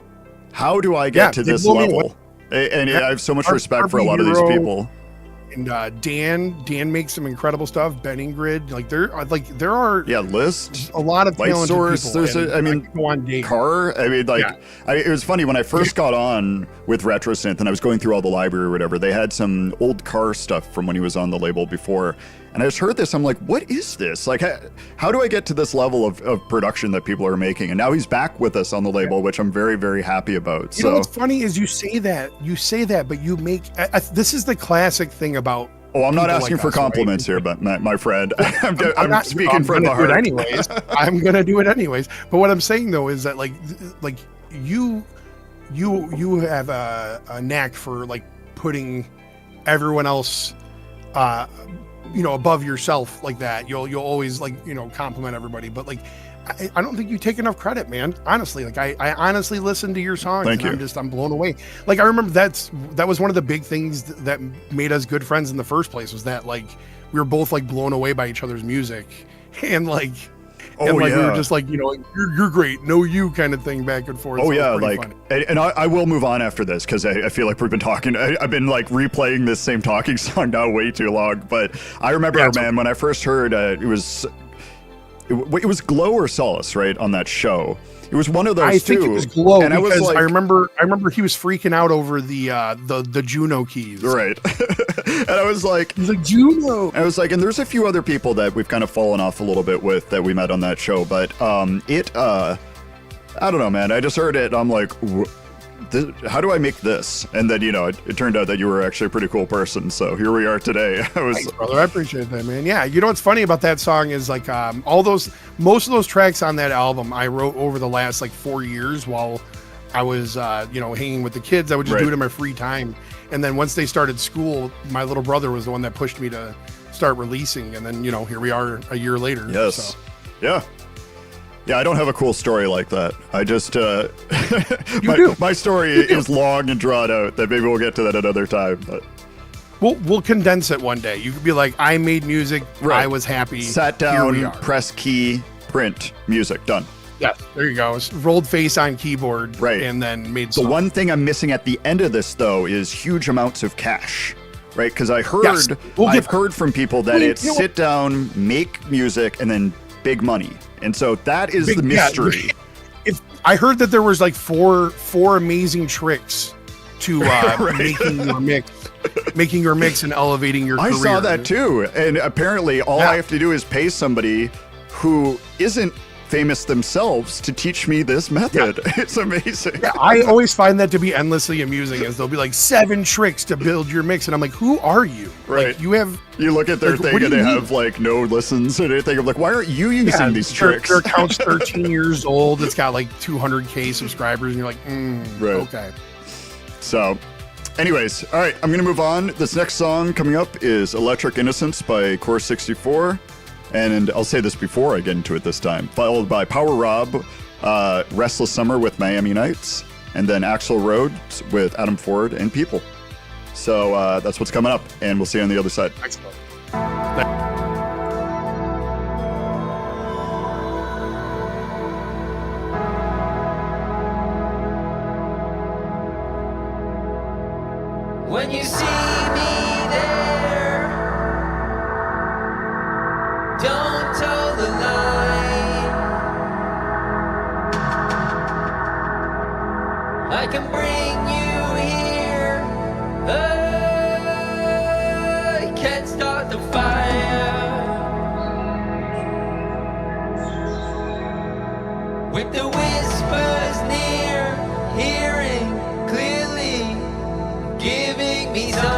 do I get to this level? And I have so much respect for a lot of these people. And Dan makes some incredible stuff. Ben Ingrid, there are List, a lot of Light talented Source. people. There's Car. I mean, it was funny when I first got on with RetroSynth and I was going through all the library or whatever. They had some old Car stuff from when he was on the label before, and I just heard this. I'm like, what is this? Like, how do I get to this level of production that people are making? And now he's back with us on the label, which I'm very, very happy about. You know what's funny is you say that, but you make this is the classic thing about. Oh, I'm not asking for compliments here, but my friend, I'm speaking from the heart. I'm gonna do it anyways. But what I'm saying though is that like you have a knack for like putting everyone else, above yourself like that. You'll always compliment everybody, but like. I don't think you take enough credit, man. Honestly, like I honestly listen to your songs. Thank you. I'm blown away. Like I remember that was one of the big things that made us good friends in the first place, was that like we were both like blown away by each other's music, and we were just like, you're great, no you kind of thing back and forth. Oh so yeah, like, and I will move on after this because I feel like we've been talking. I've been like replaying this same talking song now way too long. But I remember, man, when I first heard it was Glow or Solace, right, on that show. It was one of those I think it was Glow, and because I was like, I remember he was freaking out over the Juno keys. Right. And I was like, he's like, Juno. I was like, and there's a few other people that we've kind of fallen off a little bit with that we met on that show, but I don't know, man. I just heard it and I'm like, how do I make this? And then, it turned out that you were actually a pretty cool person. So here we are today. Thanks, brother. I appreciate that, man. Yeah. You know what's funny about that song is like most of those tracks on that album I wrote over the last like 4 years while I was, hanging with the kids. I would just do it in my free time. And then once they started school, my little brother was the one that pushed me to start releasing. And then, here we are a year later. Yes. So. Yeah. Yeah, I don't have a cool story like that. I just, my story is long and drawn out. That maybe we'll get to that another time. But we'll condense it one day. You could be like, I made music. Right. I was happy. Sat down, press key, print, music, done. Yeah, there you go. Rolled face on keyboard. Right. And then made the one thing I'm missing at the end of this, though, is huge amounts of cash. Right? Because I've heard from people that it's sit down, make music, and then big money. And so that is the mystery. I heard that there was like four amazing tricks to making your mix and elevating your career. I saw that too. And apparently all I have to do is pay somebody who isn't famous themselves to teach me this method. Yeah. It's amazing. Yeah, I always find that to be endlessly amusing, as they'll be like 7 tricks to build your mix. And I'm like, who are you? Right. Like, you look at their thing and they have like no listens and anything. I'm like, why aren't you using these tricks? Their account's 13 years old. It's got like 200K subscribers. And you're like, okay. So anyways, all right, I'm going to move on. This next song coming up is Electric Innocence by Core 64. And I'll say this before I get into it this time, followed by Power Rob, Restless Summer with Miami Nights, and then Axl Rhodes with Adam Ford and People. So that's what's coming up, and we'll see you on the other side. Excellent. When you see me there, don't tell the lie. I can bring you here. I can't start the fire. With the whispers near, hearing clearly, giving me some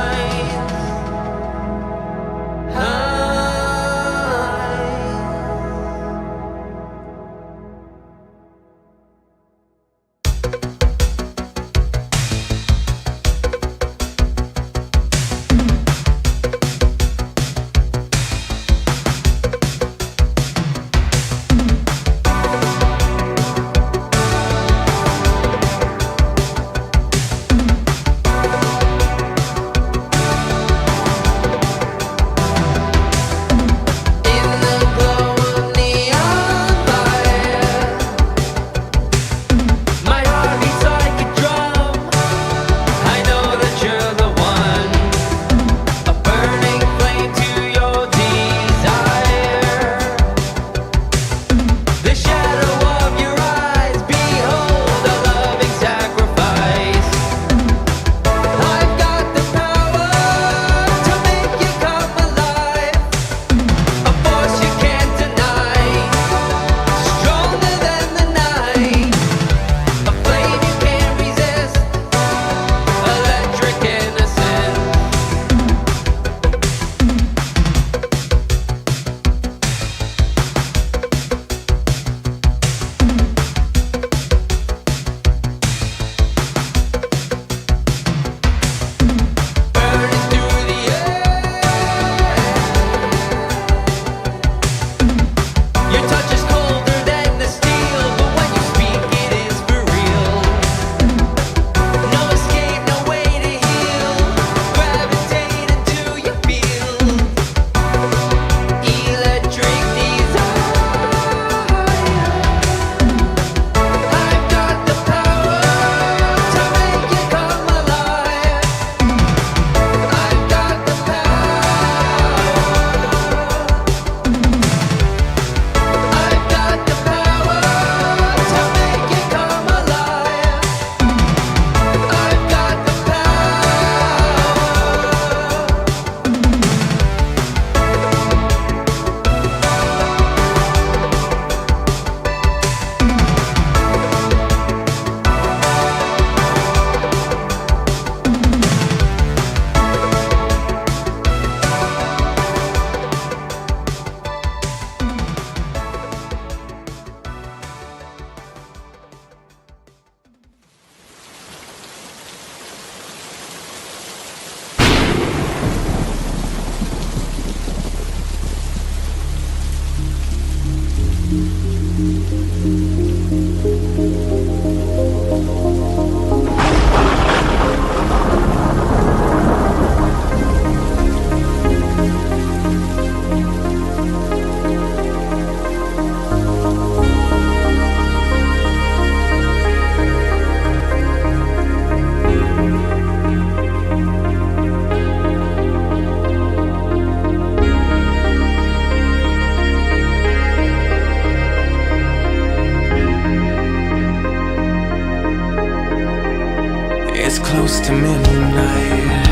It's close to midnight.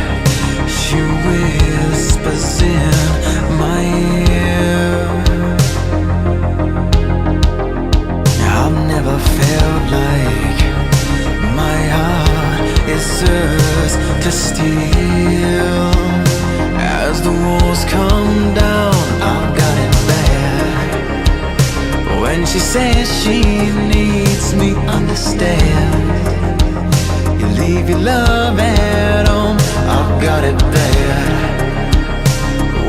She whispers in my ear. I've never felt like my heart is hers to steal. As the walls come down, I've got it bad. When she says she needs me, understand. You leave your love at home, I've got it bad.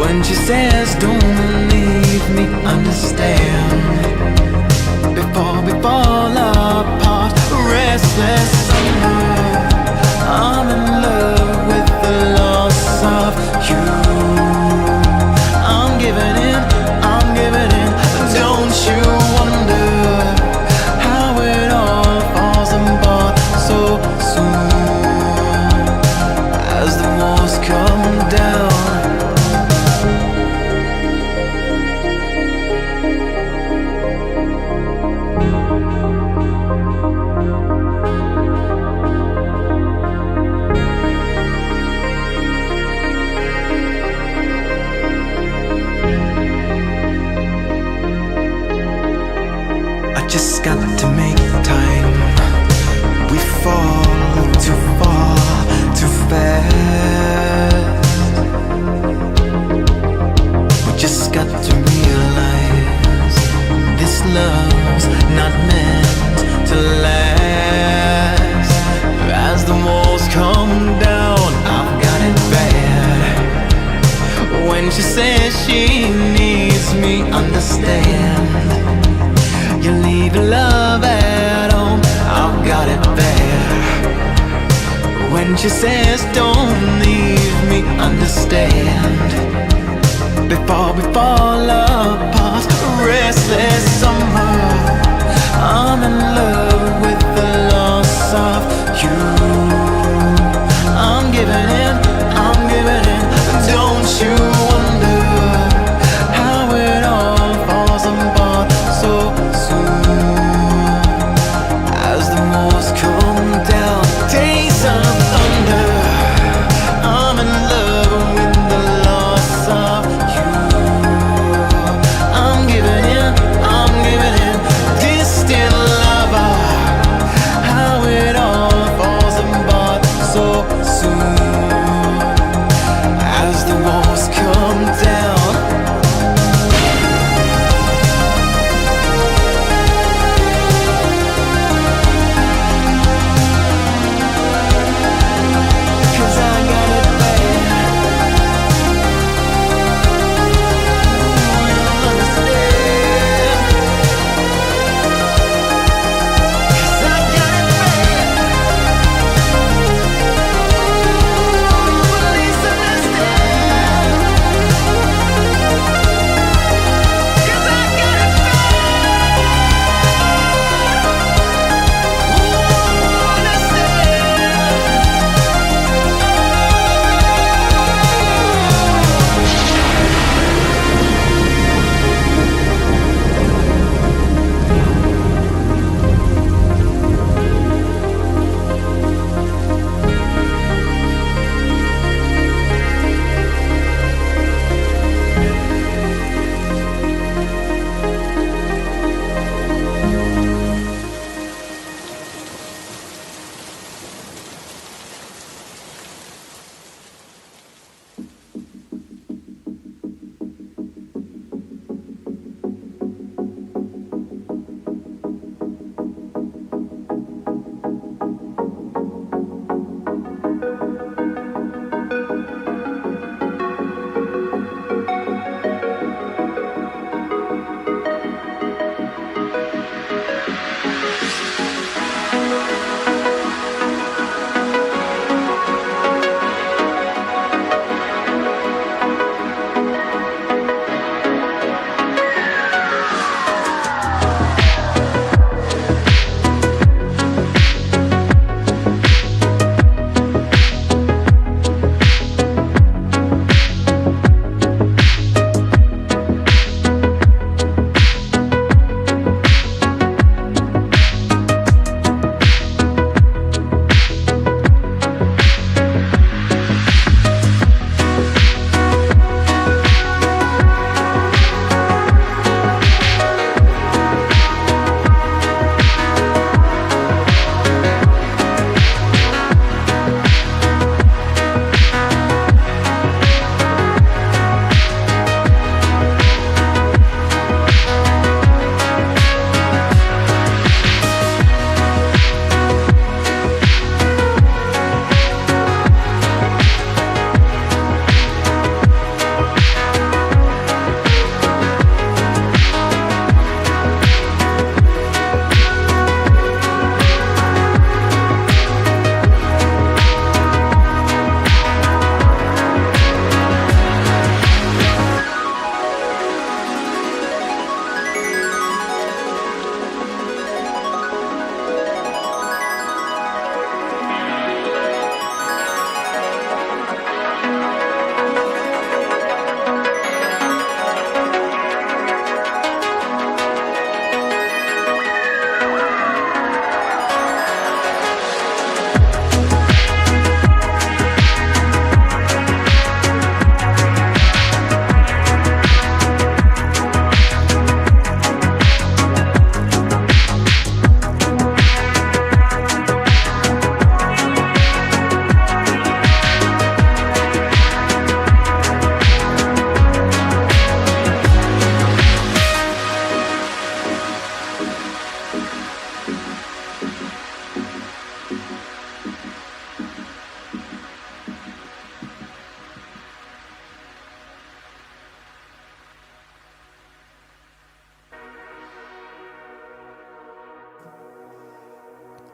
When she says don't leave me, understand. Before we fall apart, restless summer, I'm in love with the loss of you. I'm giving in, don't you wonder how it all falls apart so soon as the walls come down. Just got to make time. We fall too far, too fast. We just got to realize this love's not meant to last. As the walls come down, I've got it bad. When she says she needs me, understand. You leave your love at home, I've got it bad. When she says don't leave me, understand. Before we fall apart, restless summer, I'm in love with the loss of you. I'm giving in, don't you wonder how it all falls apart so as the walls come down. Days of thunder, I'm in love with the loss of you. I'm giving in, distant lover, how it all falls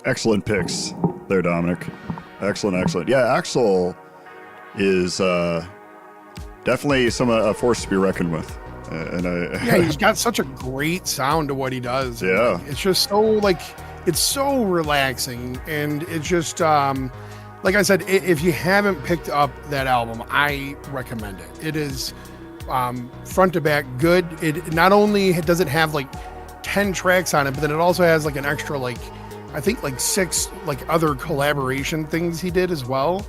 Excellent picks there, Dominic. Excellent. Yeah, Axel is definitely a force to be reckoned with. Yeah, he's got such a great sound to what he does. Yeah. It's just so it's so relaxing, and it's just like I said, if you haven't picked up that album, I recommend it. It is front to back good. It not only does it have like 10 tracks on it, but then it also has like an extra I think 6 other collaboration things he did as well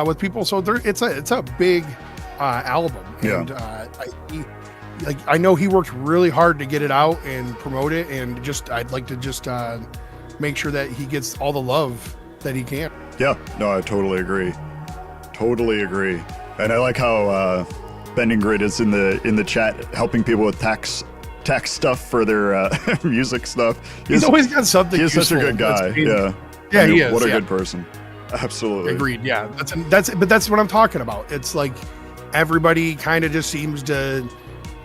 with people. So it's a big album, and I know he worked really hard to get it out and promote it, and I'd like to make sure that he gets all the love that he can. Yeah, no, I totally agree. And I like how Bending Grid is in the chat helping people with tax stuff for their music stuff. He's always got something. He's such a good guy. Yeah. Yeah, he is. What a good person. Absolutely. Agreed. Yeah, that's what I'm talking about. It's like everybody kind of just seems to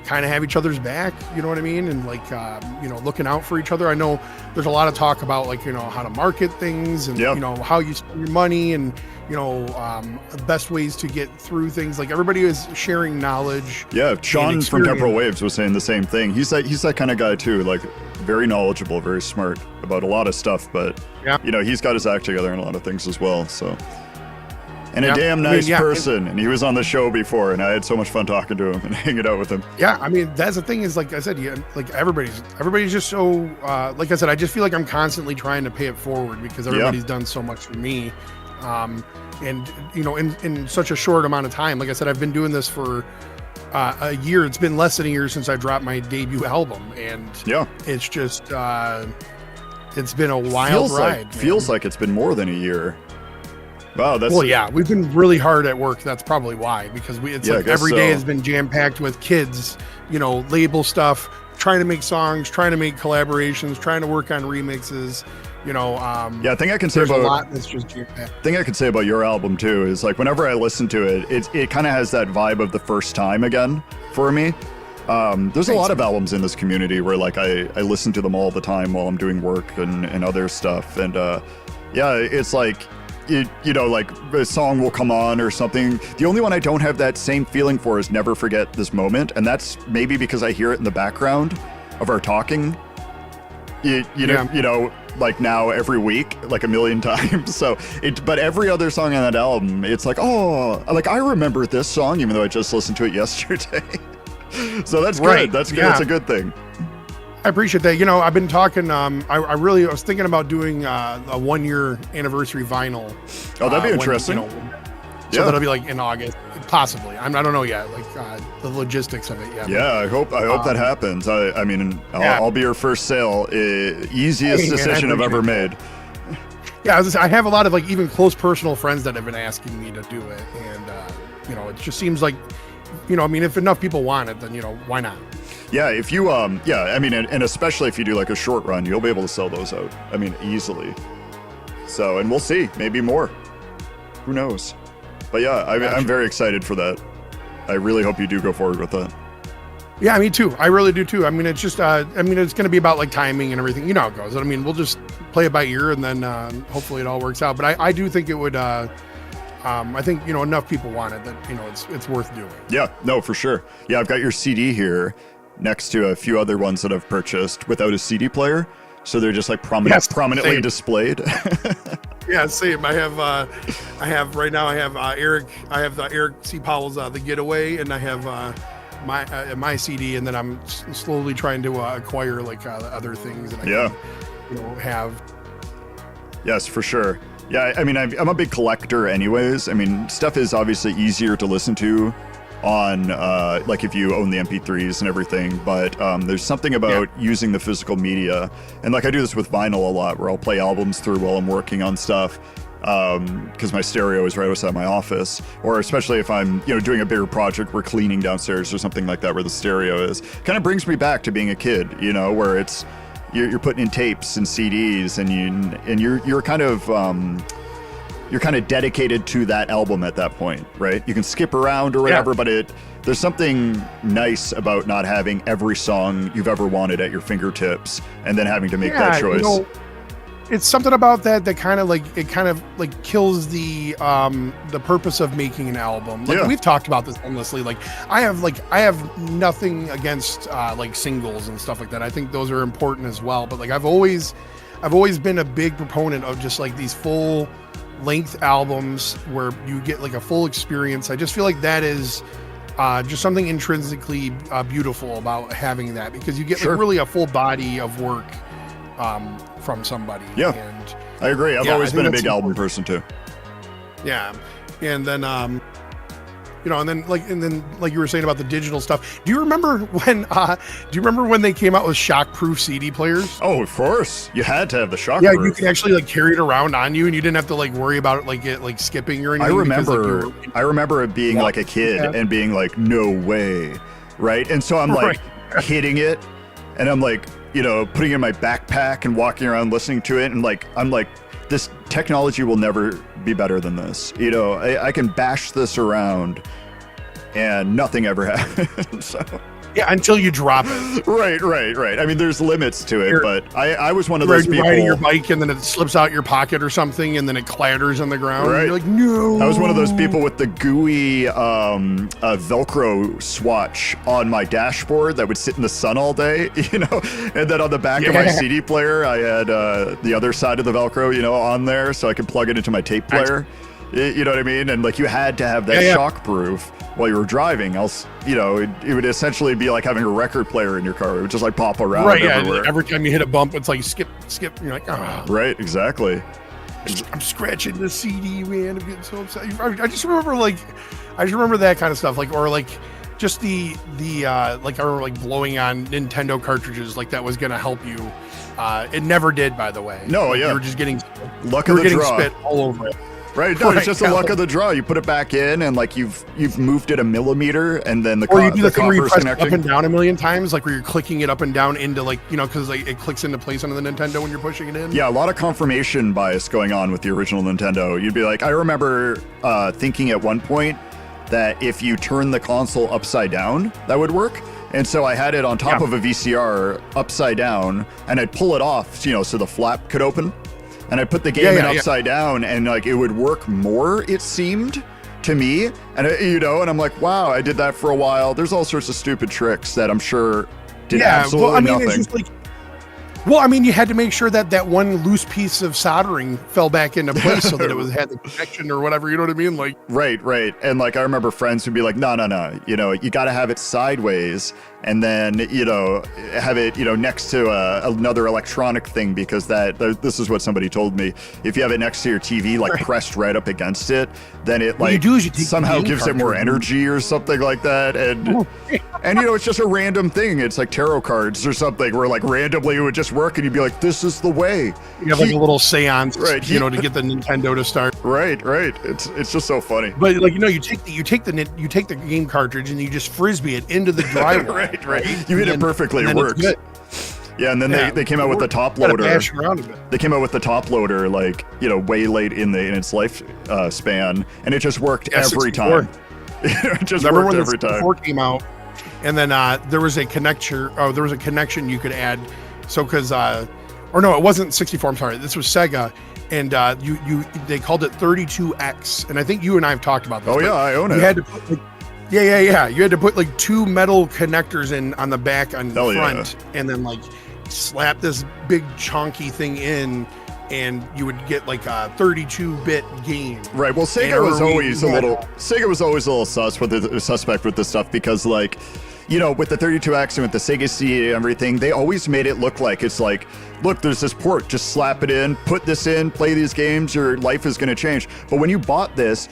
kind of have each other's back, you know what I mean? And looking out for each other. I know there's a lot of talk about how to market things and how you spend your money and the best ways to get through things. Like everybody is sharing knowledge. Yeah, Sean from Temporal Waves was saying the same thing. He's that kind of guy too, very knowledgeable, very smart about a lot of stuff, but he's got his act together in a lot of things as well. So. And a damn nice person. And he was on the show before, and I had so much fun talking to him and hanging out with him. Yeah, I mean, that's the thing is, like I said, everybody's just so, like I said, I just feel like I'm constantly trying to pay it forward because everybody's done so much for me. And, in such a short amount of time, like I said, I've been doing this for a year. It's been less than a year since I dropped my debut album. And it's just, it's been a wild ride. Feels like it's been more than a year. Wow, we've been really hard at work. That's probably why, because every day has been jam packed with kids, label stuff, trying to make songs, trying to make collaborations, trying to work on remixes. I think I can say about a lot that's just jam packed. Thing I can say about your album too is whenever I listen to it, it kind of has that vibe of the first time again for me. There's a lot of albums in this community where I listen to them all the time while I'm doing work and other stuff, and it's like. A song will come on or something. The only one I don't have that same feeling for is Never Forget This Moment, and that's maybe because I hear it in the background of our talking. Now every week, a million times. So but every other song on that album, it's I remember this song even though I just listened to it yesterday. So that's good. That's good. That's a good thing. I appreciate that. I've been talking. I was thinking about doing a 1-year anniversary vinyl. Oh, that'd be interesting. So that'll be in August, possibly. I don't know yet. The logistics of it. Yeah. Yeah, I hope that happens. I'll be your first sale. Easiest decision I've ever made. Yeah, I have a lot of even close personal friends that have been asking me to do it, and it just seems like, if enough people want it, then why not? Yeah, if you, and especially if you do a short run, you'll be able to sell those out. Easily. So, and we'll see, maybe more. Who knows? But yeah, I'm very excited for that. I really hope you do go forward with that. Yeah, me too. I really do too. It's just, it's going to be about timing and everything. You know how it goes. We'll just play it by ear and then hopefully it all works out. But I do think it would, I think, enough people want it that, it's worth doing. Yeah, no, for sure. Yeah, I've got your CD here next to a few other ones that I've purchased without a CD player. So they're just prominently displayed. Yeah, same. I have right now. I have Eric. I have Eric C. Powell's The Getaway, and I have my CD, and then I'm slowly trying to acquire other things that I can, have. Yes, for sure. Yeah, I'm a big collector, anyways. Stuff is obviously easier to listen to on if you own the MP3s and everything, but there's something about using the physical media, and I do this with vinyl a lot, where I'll play albums through while I'm working on stuff, because my stereo is right outside my office, or especially if I'm doing a bigger project, we're cleaning downstairs or something like that where the stereo is. Kind of brings me back to being a kid, where it's you're putting in tapes and CDs, and you're kind of you're kind of dedicated to that album at that point, right? You can skip around or whatever, but there's something nice about not having every song you've ever wanted at your fingertips and then having to make that choice. it's something about that kind of like kills the purpose of making an album. Like we've talked about this endlessly. Like I have nothing against like singles and stuff like that. I think those are important as well. But like I've always been a big proponent of just like these full length albums where you get like a full experience. I just feel like that is just something intrinsically beautiful about having that, because you get like really a full body of work from somebody. Yeah, and I agree. I've always been a big album person too. Yeah, and then and then like you were saying about the digital stuff. Do you remember when they came out with shockproof CD players? Oh, of course. You had to have the shockproof. Yeah, you could actually like carry it around on you, and you didn't have to like worry about it like skipping or anything. I remember it being like a kid and being like, no way, right? And so I'm like hitting it, and I'm like, putting it in my backpack and walking around listening to it, and like I'm like, this technology will never be better than this. I can bash this around and nothing ever happens. So. Yeah, until you drop it. Right. I mean, there's limits to it, but I was one of those people. Riding your bike and then it slips out your pocket or something, and then it clatters on the ground. Right. And you're like, no. I was one of those people with the gooey Velcro swatch on my dashboard that would sit in the sun all day, And then on the back of my CD player, I had the other side of the Velcro, on there, so I could plug it into my tape player. You know what I mean? And like you had to have that shockproof while you were driving, else it would essentially be like having a record player in your car. It would just like pop around everywhere. Yeah, every time you hit a bump, it's like skip, and you're like, oh. Right, exactly. I'm scratching the CD, man. I'm getting so upset. I just remember that kind of stuff, like, or like just the like I remember like blowing on Nintendo cartridges, like that was gonna help you. It never did, by the way. No, you were just getting luck of the draw. Spit all over it. Right, no, it's just the luck of the draw. You put it back in, and like you've moved it a millimeter, and then or you do the thing where you press it up and down a million times, like where you're clicking it up and down into like because like it clicks into place on the Nintendo when you're pushing it in. Yeah, a lot of confirmation bias going on with the original Nintendo. You'd be like, I remember thinking at one point that if you turn the console upside down, that would work. And so I had it on top of a VCR upside down, and I'd pull it off, so the flap could open. And I put the game in upside down, and like it would work more, it seemed to me. And and I'm like, wow, I did that for a while. There's all sorts of stupid tricks that I'm sure did absolutely nothing. It's just like, you had to make sure that that one loose piece of soldering fell back into place so that it had the connection or whatever. You know what I mean? Like right. And like I remember friends would be like, no, you got to have it sideways, and then have it next to another electronic thing, because this is what somebody told me. If you have it next to your TV, like pressed right up against it, then it like somehow gives it more energy or something like that. And it's just a random thing. It's like tarot cards or something where like randomly it would just work, and you'd be like, this is the way. You have like a little seance, to get the Nintendo to start. Right. It's just so funny. But like you take the game cartridge and you just frisbee it into the drywall. Right. You hit it perfectly. It works. Yeah, and then they came out with the top loader. Bash around a bit. They came out with the top loader like way late in its life span, and it just worked every time. It just worked every time. Before came out, and then there was a connector. Oh, there was a connection you could add. So because it wasn't 64. I'm sorry, this was Sega, and they called it 32X, and I think you and I have talked about this. Oh yeah, I own it. You had to put Yeah. You had to put like two metal connectors in on the back on the front, and then like slap this big chunky thing in, and you would get like a 32-bit game. Right. Well, Sega was always a little suspect with this stuff, because like, with the 32X and with the Sega CD and everything, they always made it look like it's like, look, there's this port, just slap it in, put this in, play these games, your life is going to change. But when you bought this,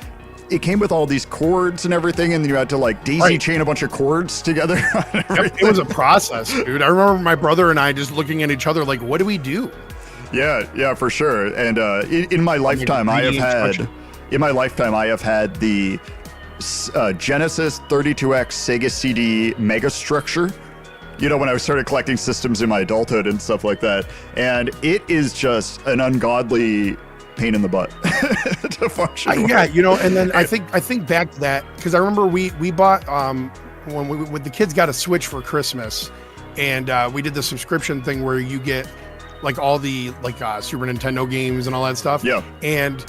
it came with all these cords and everything, and then you had to like daisy chain a bunch of cords together. It was a process, dude. I remember my brother and I just looking at each other like, what do we do? Yeah, for sure. And in my lifetime, I have had the Genesis 32X Sega CD Mega Structure. When I started collecting systems in my adulthood and stuff like that, and it is just an ungodly pain in the butt to function. And then I think back to that, because I remember we bought when the kids got a Switch for Christmas, and we did the subscription thing where you get like all the like Super Nintendo games and all that stuff. Yeah. And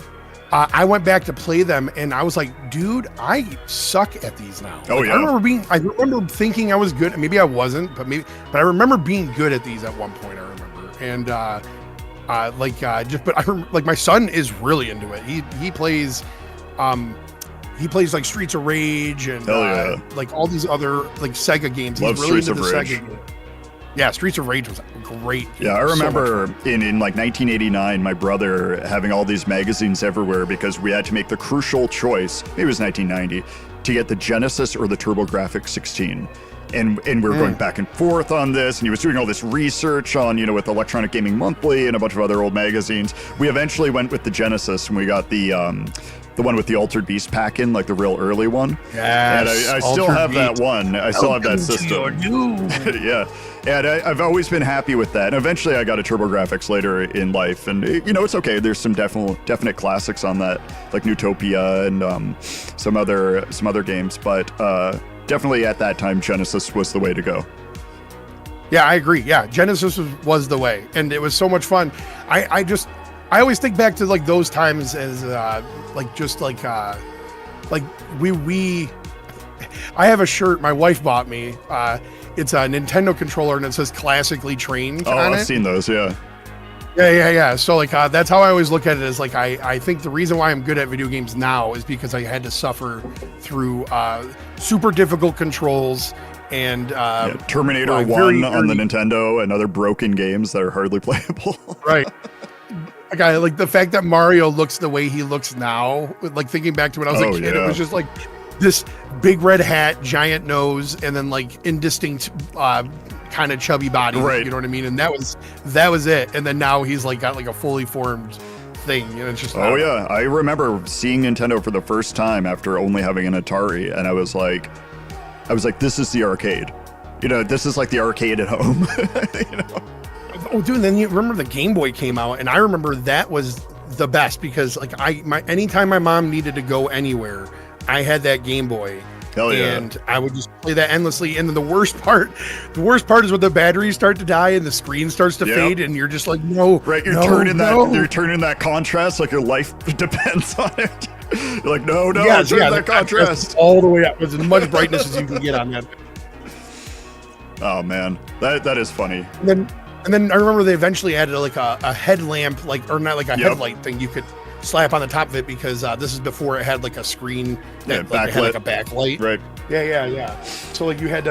I went back to play them, and I was like, dude, I suck at these now. Oh, like, yeah. I remember thinking I was good. Maybe I wasn't, but I remember being good at these at one point. I remember, and but my son is really into it. He plays like Streets of Rage and like all these other like Sega games. Love He's really Streets into the of Rage. Sega game. Yeah, Streets of Rage was great. Yeah, I remember in like 1989, my brother having all these magazines everywhere because we had to make the crucial choice, maybe it was 1990, to get the Genesis or the TurboGrafx 16. And we were going back and forth on this, and he was doing all this research on, with Electronic Gaming Monthly and a bunch of other old magazines. We eventually went with the Genesis, and we got the one with the Altered Beast pack in, like the real early one. Yes, and I still have that one. I still have that system. Yeah. And I've always been happy with that. And eventually I got a TurboGrafx later in life. And, it's okay. There's some definite classics on that, like Newtopia and some other games. But definitely at that time, Genesis was the way to go. Yeah, I agree. Yeah, Genesis was the way. And it was so much fun. I always think back to like those times as I have a shirt my wife bought me. It's a Nintendo controller and it says classically trained on it. I've seen those, yeah. Yeah. So like that's how I always look at it, is like I think the reason why I'm good at video games now is because I had to suffer through super difficult controls and Terminator 1 on the Nintendo and other broken games that are hardly playable. Right. Like the fact that Mario looks the way he looks now, like thinking back to when I was a kid, it was just like this big red hat, giant nose, and then like indistinct kind of chubby body. Right. You know what I mean? And that was it. And then now he's like got like a fully formed thing. And it's just yeah. I remember seeing Nintendo for the first time after only having an Atari, and I was like, this is the arcade. This is like the arcade at home. Oh, dude, and then you remember the Game Boy came out, and I remember that was the best because like anytime my mom needed to go anywhere, I had that Game Boy. Hell yeah. And I would just play that endlessly. And then the worst part is when the batteries start to die and the screen starts to fade, and you're just like, no. Right, you're turning that contrast like your life depends on it. You're like, no, turn that contrast all the way up with as much brightness as you can get on that. Oh man, that is funny. And then I remember they eventually added like a headlamp, headlight thing you could slap on the top of it because this is before it had like a screen that had like a backlight. Right. Yeah. So like you had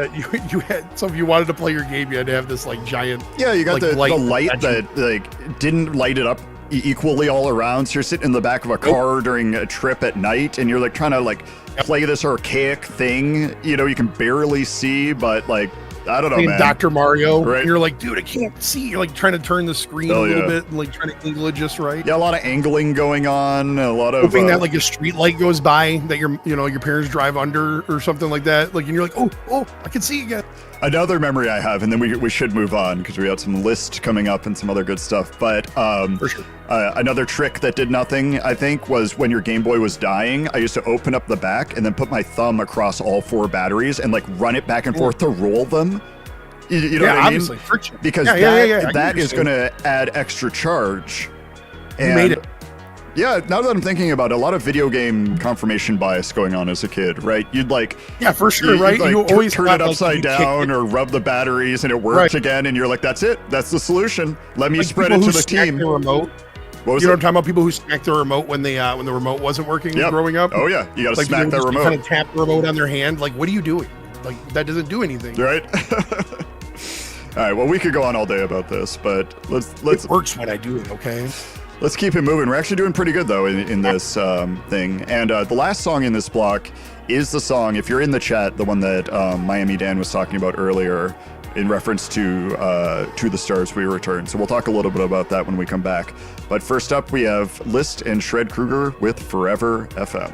so if you wanted to play your game, you had to have this like giant. Yeah, you got like, the light that like didn't light it up equally all around. So you're sitting in the back of a car during a trip at night, and you're like trying to like play this archaic thing. You can barely see, but like. I don't know, man. Dr. Mario, right? And you're like, dude, I can't see. You're like trying to turn the screen a little bit and like trying to angle it just right. Yeah, a lot of angling going on. A lot of hoping that like a street light goes by that your parents drive under or something like that. Like, and you're like, oh, I can see again. Another memory I have, and then we should move on because we got some list coming up and some other good stuff. But for sure. Another trick that did nothing, I think, was when your Game Boy was dying, I used to open up the back and then put my thumb across all 4 batteries and like run it back and forth to roll them. You know what I mean? Obviously, friction. Because that is going to add extra charge. And you made it. Yeah, now that I'm thinking about it, a lot of video game confirmation bias going on as a kid, right? You'd like... Yeah, for sure, right? Like, you always turn it upside down or rub the batteries and it works again, and you're like, that's it. That's the solution. Let me spread it to the team. The remote. What was what I'm talking about? People who smacked the remote when the remote wasn't working growing up? Oh, yeah. You got to smack that remote. Kind of tap the remote on their hand. Like, what are you doing? Like, that doesn't do anything. Right? All right, well, we could go on all day about this, but let's it works when I do it, okay? Let's keep it moving. We're actually doing pretty good, though, in this thing. And the last song in this block is the song, if you're in the chat, the one that Miami Dan was talking about earlier in reference to the Stars We Return. So we'll talk a little bit about that when we come back. But first up, we have List and Shred Kruger with Forever FM.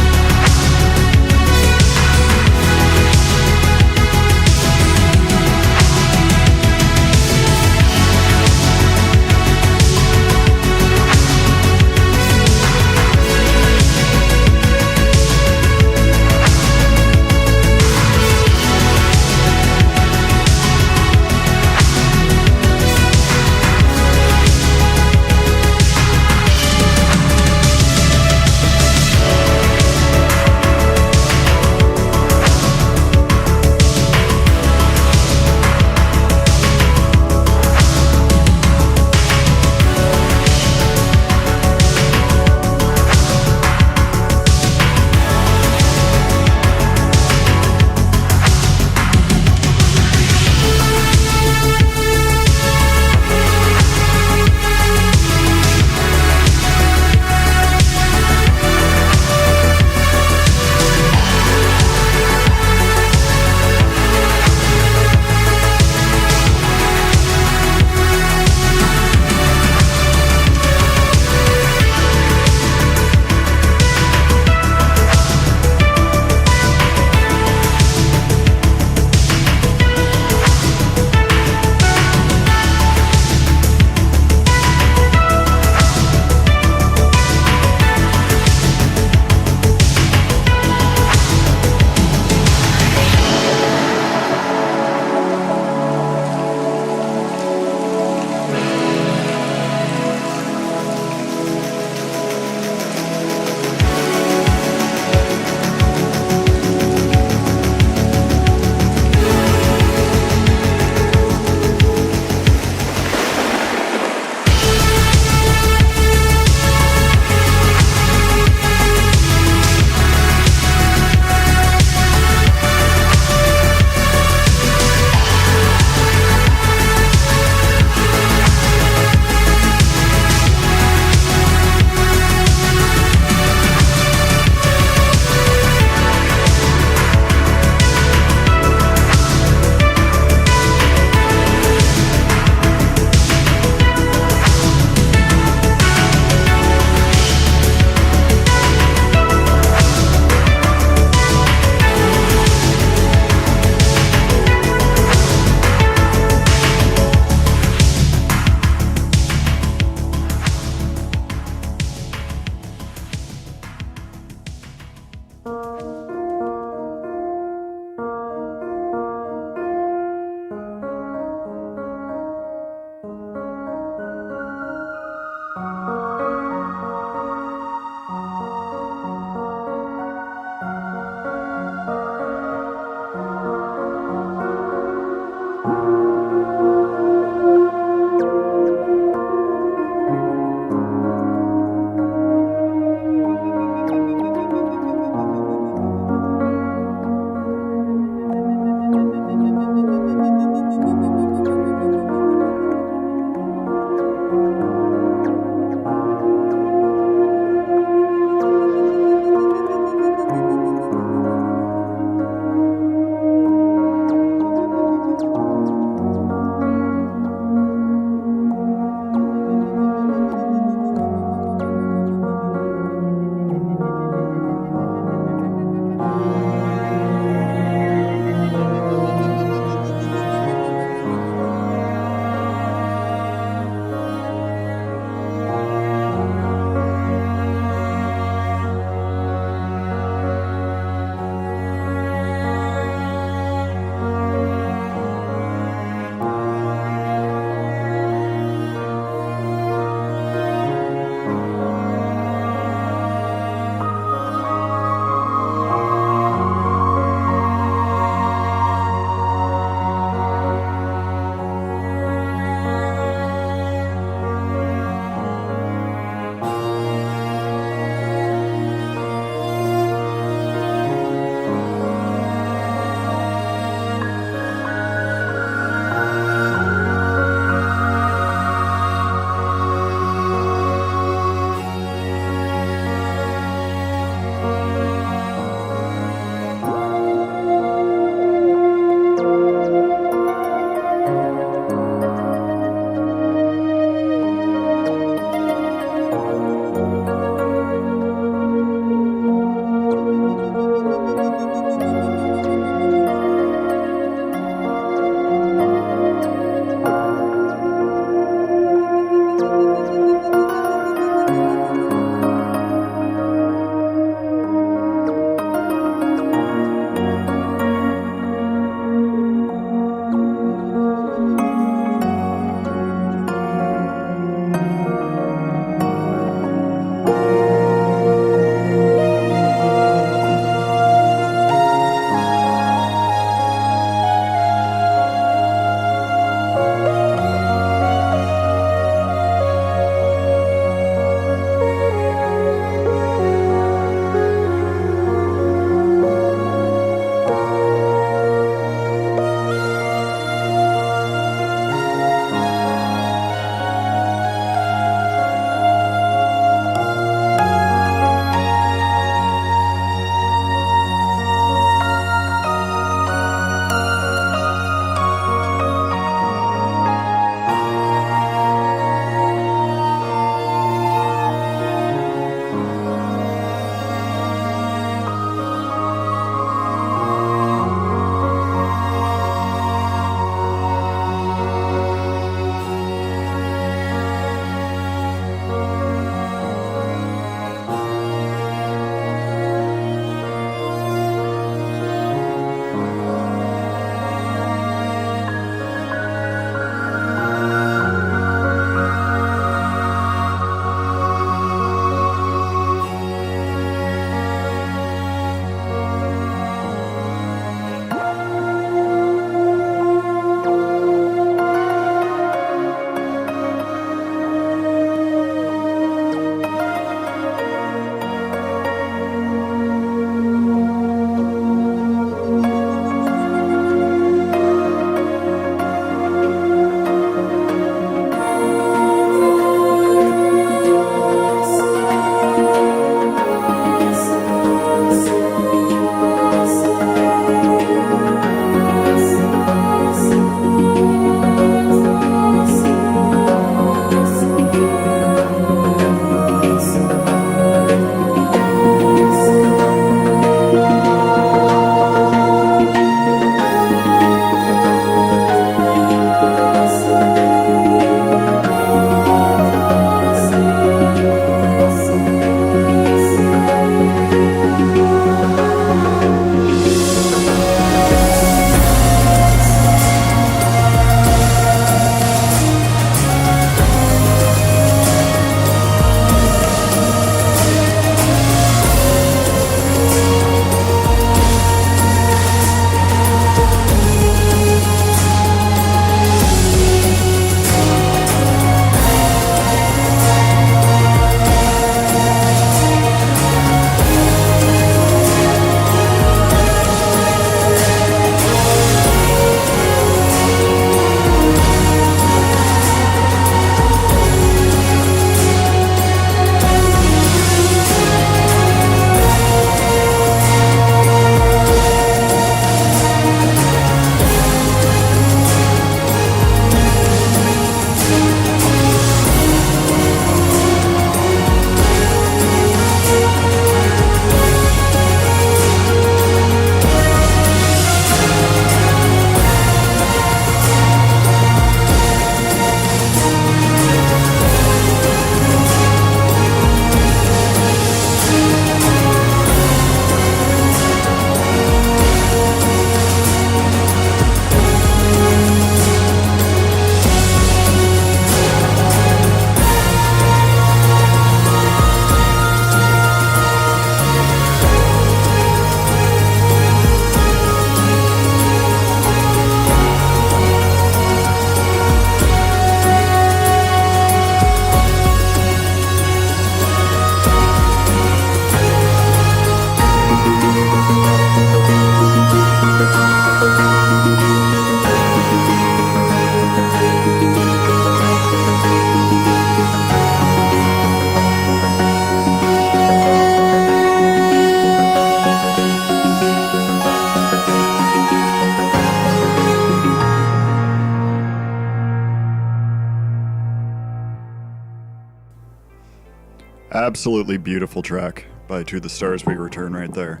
Absolutely beautiful track by To the Stars We Return right there.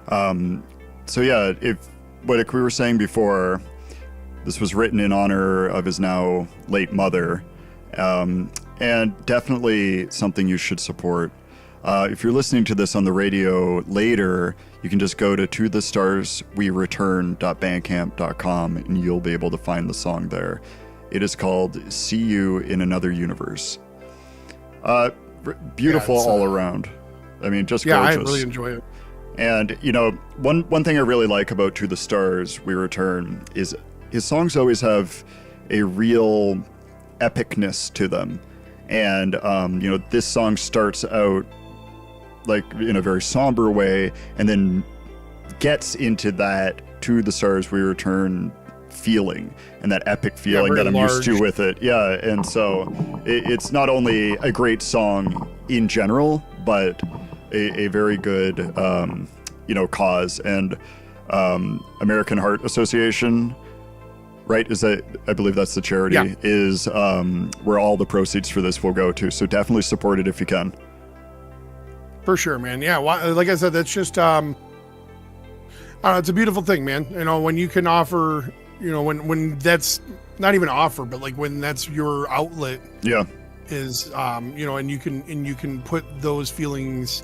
So yeah, like we were saying before, this was written in honor of his now late mother, and definitely something you should support. If you're listening to this on the radio later, you can just go to tothestarswereturn.bandcamp.com and you'll be able to find the song there. It is called See You in Another Universe. Beautiful all around. I mean, just gorgeous. I really enjoy it. And, you know, one thing I really like about To the Stars We Return is his songs always have a real epicness to them. And, you know, this song starts out like in a very somber way and then gets into that To the Stars We Return feeling and that epic feeling that I'm used to with it. Yeah. And so it's not only a great song in general, but a very good, you know, cause. And American Heart Association, right? I believe that's the charity, is where all the proceeds for this will go to. So definitely support it if you can. For sure, man. Yeah, like I said, that's just, I don't know, it's a beautiful thing, man. You know, when you can offer, you know, when that's not even offer, but like when that's your outlet. Yeah. Is, you know, and you can put those feelings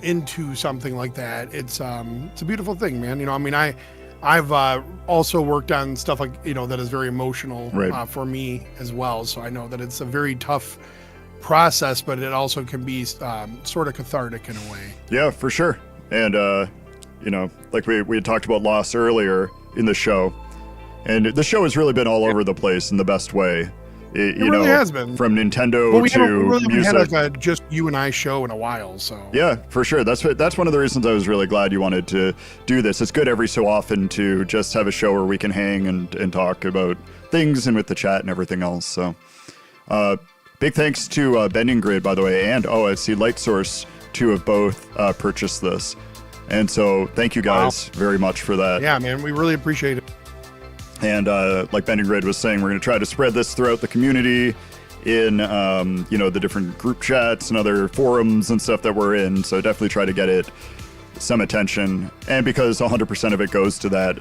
into something like that. It's a beautiful thing, man. You know, I mean, I've also worked on stuff like, you know, that is very emotional for me as well. So I know that it's a very tough process, but it also can be sort of cathartic in a way. Yeah, for sure. And, you know, like we had talked about loss earlier in the show, and the show has really been all over the place in the best way. It really has been. From Nintendo to music. We had like a just you and I show in a while, so. Yeah, for sure. That's one of the reasons I was really glad you wanted to do this. It's good every so often to just have a show where we can hang and talk about things and with the chat and everything else. So, big thanks to Bending Grid, by the way, and I see Light Source to have both purchased this. And so thank you guys very much for that. Yeah, man, we really appreciate it. And like Bending Grid was saying, we're going to try to spread this throughout the community in, you know, the different group chats and other forums and stuff that we're in. So definitely try to get it some attention. And because 100% of it goes to that,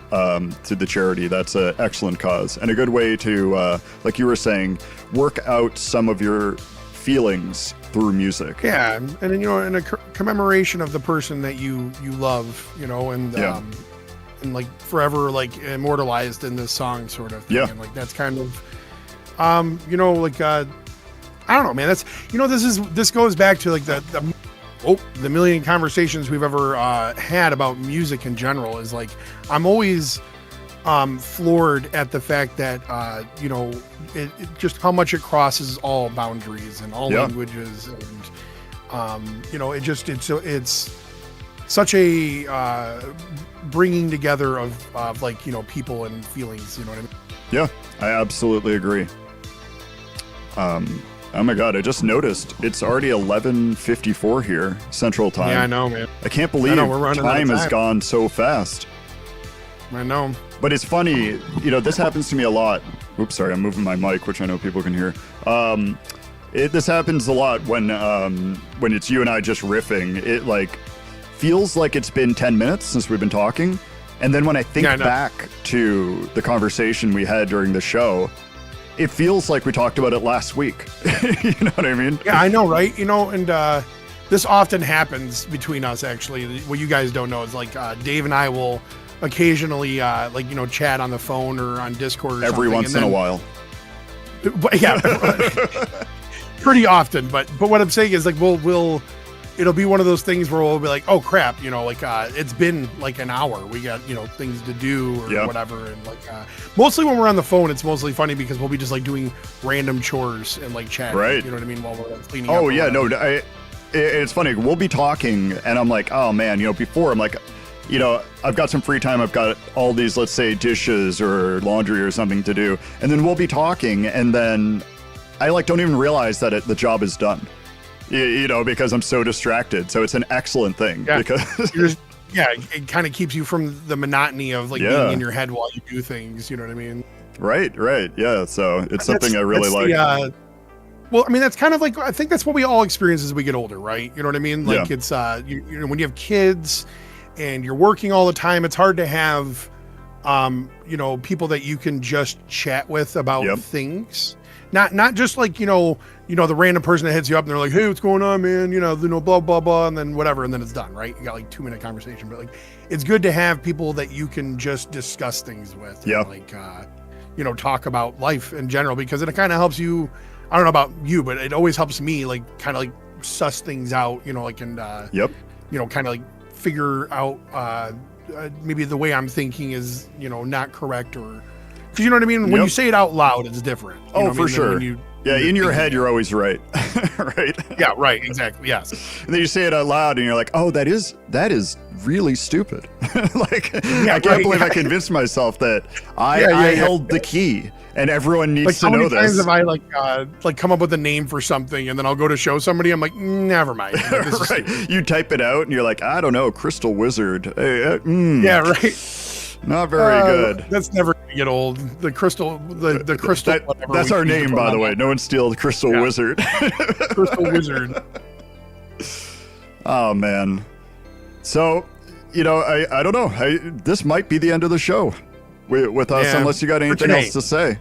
to the charity, that's an excellent cause. And a good way to, like you were saying, work out some of your feelings through music. Yeah, and you know, in a commemoration of the person that you love, you know, and and like forever like immortalized in this song sort of thing. Yeah. And like that's kind of you know, like I don't know, man, that's, you know, this goes back to like the million conversations we've ever had about music in general. Is like I'm always floored at the fact that you know, it just how much it crosses all boundaries and all languages, and you know, it's such a bringing together of like, you know, people and feelings, you know what I mean? Yeah, I absolutely agree. Oh my God, I just noticed it's already 11:54 here Central Time. Yeah, I know, man. I can't believe time has gone so fast. I know. But it's funny, you know, this happens to me a lot. Oops, sorry, I'm moving my mic, which I know people can hear. This happens a lot when it's you and I just riffing. It like feels like it's been 10 minutes since we've been talking. And then when I think back to the conversation we had during the show, it feels like we talked about it last week. You know what I mean? Yeah, I know, right? You know, and this often happens between us, actually. What you guys don't know is like Dave and I will occasionally like, you know, chat on the phone or on Discord or something. Every once in a while. Yeah. Pretty often. But what I'm saying is like it'll be one of those things where we'll be like, oh crap, you know, like it's been like an hour. We got, you know, things to do or whatever. And like mostly when we're on the phone, it's mostly funny because we'll be just like doing random chores and like chatting. Right. You know what I mean? While we're like, cleaning up. Oh yeah, no, it's funny. We'll be talking and I'm like, oh man, you know, before I'm like, you know, I've got some free time. I've got all these, let's say, dishes or laundry or something to do. And then we'll be talking and then I like don't even realize that the job is done. You know, because I'm so distracted. So it's an excellent thing. Yeah. Because it kind of keeps you from the monotony of like being in your head while you do things. You know what I mean? Right. Yeah. So it's something I really like. Well, I mean, that's kind of like, I think that's what we all experience as we get older, right? You know what I mean? Like Yeah. it's, you know, when you have kids and you're working all the time, it's hard to have, you know, people that you can just chat with about Yep. things. Not just like, you know, the random person that hits you up and they're like, hey, what's going on, man? You know, blah, blah, blah. And then whatever. And then it's done, right? You got like 2-minute conversation, but like, it's good to have people that you can just discuss things with. and, Yep. Like, you know, talk about life in general, because it kind of helps you. I don't know about you, but it always helps me like kind of like suss things out, you know, like, and, Yep. you know, kind of like figure out, maybe the way I'm thinking is, you know, not correct, or, cause you know what I mean? When Yep. you say it out loud, it's different. You know Oh, what I for mean, than sure. when you- Yeah, when you're in your thinking head, it. you're always right. Right. Yeah, right. Exactly. Yes. And then you say it out loud and you're like, oh, that is really stupid. Like, I can't right, believe yeah. I convinced myself that I Yeah, I yeah. held the key and everyone needs Like to how know many times this. have I like come up with a name for something and then I'll go to show somebody, I'm like, never mind. Like, this is Right. stupid. You type it out and you're like, I don't know, Crystal Wizard. Yeah, right. Not very good. That's never gonna get old. The crystal, the crystal. whatever That's we our used to name, put by on the way. that. No one steal the Crystal Yeah. Wizard. Crystal wizard. Oh, man. So, you know, I don't know. This might be the end of the show with us, Yeah, unless you got for anything today. else to say.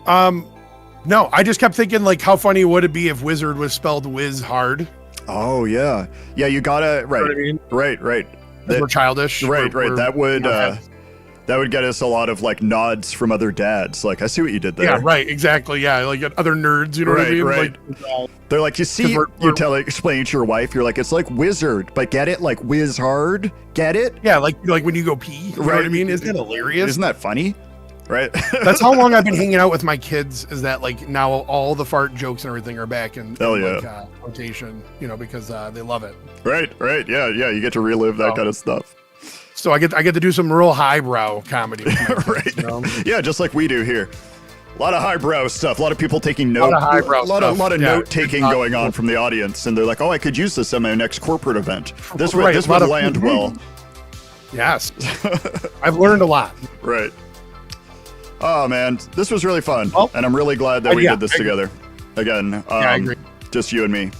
No, I just kept thinking like, how funny would it be if wizard was spelled whiz hard? Oh, yeah. Yeah, you gotta, right. what I mean? Right. We're childish. Right. We're- That would, you know, that would get us a lot of like nods from other dads. Like, I see what you did there. yeah, right. Exactly. Yeah, like other nerds. You know what I mean? Right. Like, They're like, you see, explain to your wife, you're like, it's like wizard, but get it? Like whiz hard? Get it? yeah, like when you go pee. You know what I Right. mean? Isn't it hilarious? Isn't that funny? Right. That's how long I've been hanging out with my kids. Is that like now all the fart jokes and everything are back in Hell yeah. like, rotation? You know, because they love it. Right. Yeah. You get to relive that Oh. kind of stuff. So I get to do some real highbrow comedy. With my kids, Right. you know? Yeah, just like we do here. A lot of highbrow stuff. A lot of people taking lot notes. of highbrow A lot of stuff. Yeah, note taking it's not going on cool. from the audience, and they're like, "Oh, I could use this at my next corporate event. This Right, would a lot of- land well." Yes, I've learned a lot. Right. Oh man, this was really fun, Well, and I'm really glad that we yeah, did this I agree. together. Again, I agree. just you and me.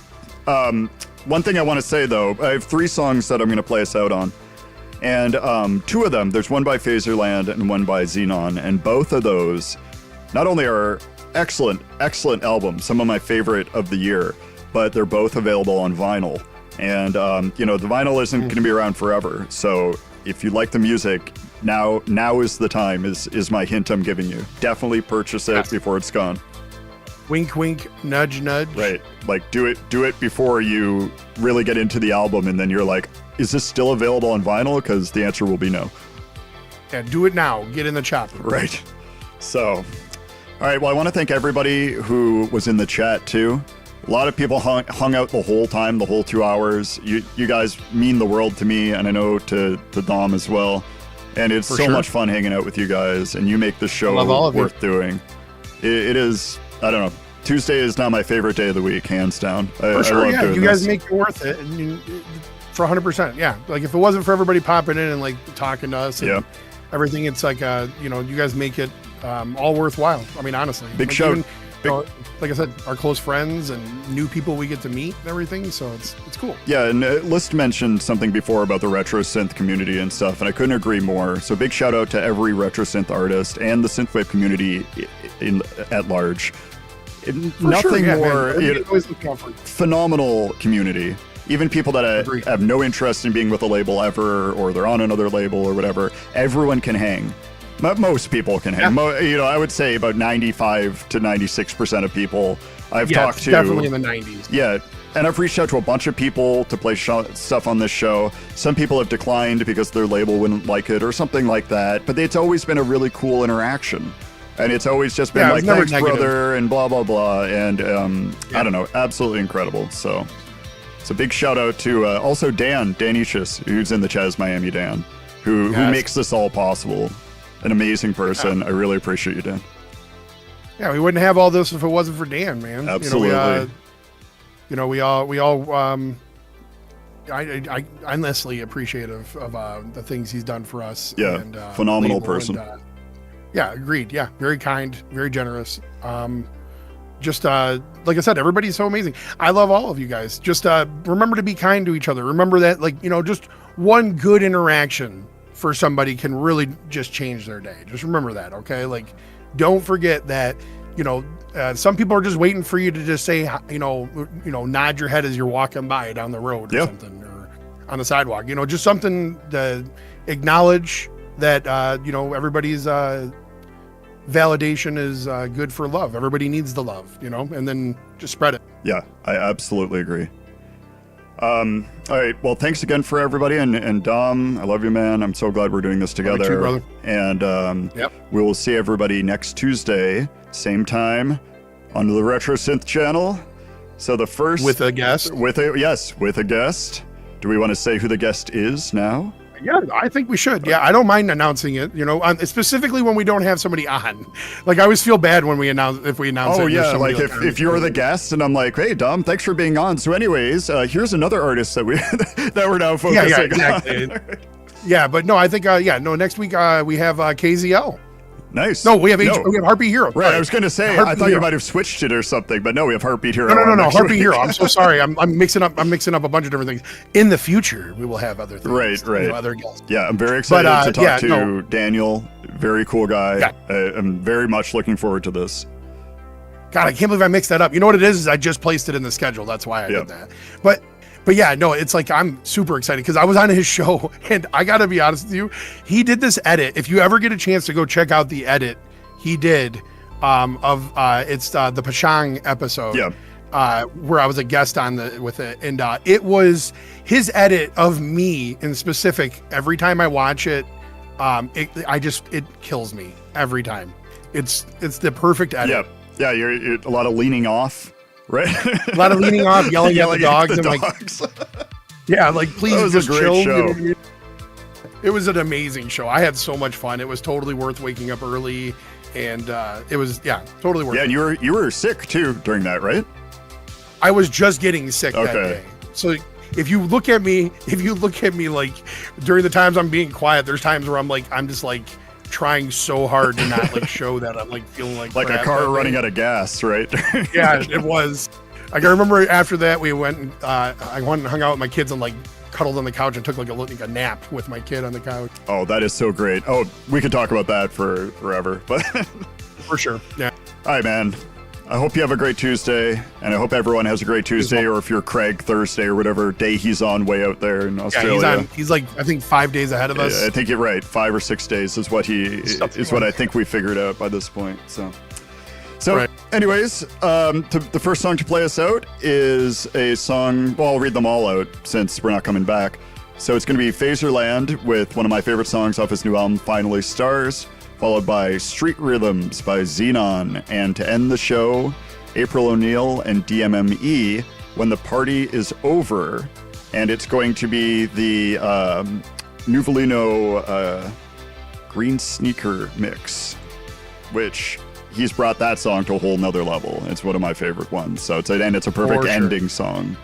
One thing I want to say though, I have 3 songs that I'm going to play us out on, and 2 of them, there's one by Phaserland and one by Xenon, and both of those not only are excellent albums, some of my favorite of the year, but they're both available on vinyl. And you know, the vinyl isn't going to be around forever, so if you like the music, now is the time. Is my hint I'm giving you. Definitely purchase it Yes. before it's gone. Wink, wink, nudge, nudge. Right. Like do it before you really get into the album, and then you're like, is this still available on vinyl? Because the answer will be no. Yeah, do it now. Get in the chopper. Right. So, all right. Well, I want to thank everybody who was in the chat too. A lot of people hung out the whole time, the whole 2 hours. You guys mean the world to me, and I know to Dom as well. And it's For so sure. much fun hanging out with you guys, and you make this show love all of you. worth doing. It is, I don't know, Tuesday is now my favorite day of the week, hands down. For sure, I love yeah. doing You guys this. make it worth it, and for 100%. Yeah, like if it wasn't for everybody popping in and like talking to us and Yeah. everything, it's like you know, you guys make it all worthwhile. I mean, honestly, Big like shout. even, you know, like I said, our close friends and new people we get to meet and everything. So it's cool. Yeah, and List mentioned something before about the RetroSynth community and stuff, and I couldn't agree more. So big shout out to every RetroSynth artist and the Synthwave community at large. Nothing sure, yeah, more man. Everybody's always looking out for you. phenomenal community. Even people that Agreed. have no interest in being with a label ever, or they're on another label or whatever, everyone can hang. Most people can hang. Yeah. I would say about 95 to 96% of people I've Yeah, talked it's to. definitely in the 90s. Yeah, and I've reached out to a bunch of people to play stuff on this show. Some people have declined because their label wouldn't like it or something like that, but it's always been a really cool interaction. And it's always just been Yeah, like, it's never thanks, negative. brother, and blah, blah, blah. And I don't know, absolutely incredible. So it's a big shout out to also Dan Ishis, who's in the Chaz Miami Dan, who Yes. makes this all possible. An amazing person. I really appreciate you, Dan. Yeah, we wouldn't have all this if it wasn't for Dan, man. Absolutely. We all I'm endlessly appreciative of the things he's done for us. Yeah, and, phenomenal label person. yeah, agreed. Yeah, very kind, very generous. just like I said, everybody's so amazing. I love all of you guys. Just remember to be kind to each other. Remember that, like, you know, just one good interaction for somebody can really just change their day. Just remember that, okay? Like, don't forget that, you know, some people are just waiting for you to just say, you know, nod your head as you're walking by down the road or something, or on the sidewalk. You know, just something to acknowledge that, you know, everybody's validation is good for love. Everybody needs the love, you know, and then just spread it. Yeah, I absolutely agree. All right. Well, thanks again for everybody. And Dom, I love you, man. I'm so glad we're doing this together. Too, brother. And we will see everybody next Tuesday, same time, on the RetroSynth channel. So the first... With a guest? With a guest. Do we want to say who the guest is now? Yeah, I think we should. Yeah, I don't mind announcing it, you know, specifically when we don't have somebody on. Like, I always feel bad when we announce it. Oh, yeah, like if you're the guest and I'm like, hey, Dom, thanks for being on. So anyways, here's another artist that we're now focusing on. Yeah, but no, I think, next week we have KZL. Nice. No, we have Heartbeat Hero. Right, I was going to say, I thought you might have switched it or something, but no, we have Heartbeat Hero. No, Heartbeat Hero. I'm so sorry. I'm mixing up a bunch of different things. In the future, we will have other things. Right. You know, other guests. Yeah, I'm very excited to talk to Daniel. Very cool guy. Yeah. I'm very much looking forward to this. God, I can't believe I mixed that up. You know what it is I just placed it in the schedule. That's why I did that. But yeah, no, it's like I'm super excited because I was on his show, and I got to be honest with you, he did this edit. If you ever get a chance to go check out the edit he did it's the Pashang episode, where I was a guest on with it, and it was his edit of me in specific. Every time I watch it, it kills me every time. It's the perfect edit. Yeah, you're a lot of leaning off. Right, a lot of leaning off, yelling at the dogs, and dogs. Like please just chill. Show. It was an amazing show. I had so much fun. It was totally worth waking up early, and it was totally worth. Yeah, it. and you were sick too during that, right? I was just getting sick that day. So if you look at me like during the times I'm being quiet, there's times where I'm just like trying so hard to not like show that I'm like feeling like a car running out of gas, right? Yeah, it was. Like, I remember after that we went and I went and hung out with my kids and like cuddled on the couch and took like a nap with my kid on the couch. Oh, that is so great. Oh, we could talk about that for forever, but for sure. Yeah. All right, man. I hope you have a great Tuesday, and I hope everyone has a great Tuesday, or if you're Craig, Thursday, or whatever day he's on way out there in Australia. Yeah, he's like, I think 5 days ahead of us. I think you're right. 5 or 6 days is what what I think we figured out by this point. So right. Anyways, the first song to play us out is a song, well, I'll read them all out since we're not coming back. So it's going to be Phaserland with one of my favorite songs off his new album, Finally Stars, followed by Street Rhythms by Xenon, and to end the show, April O'Neil and DMME, When the Party is Over, and it's going to be the Nuvolino Green Sneaker mix, which he's brought that song to a whole nother level. It's one of my favorite ones, so it's a perfect ending song.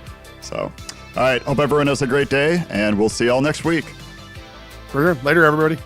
So, all right, hope everyone has a great day, and we'll see y'all next week. Later, everybody.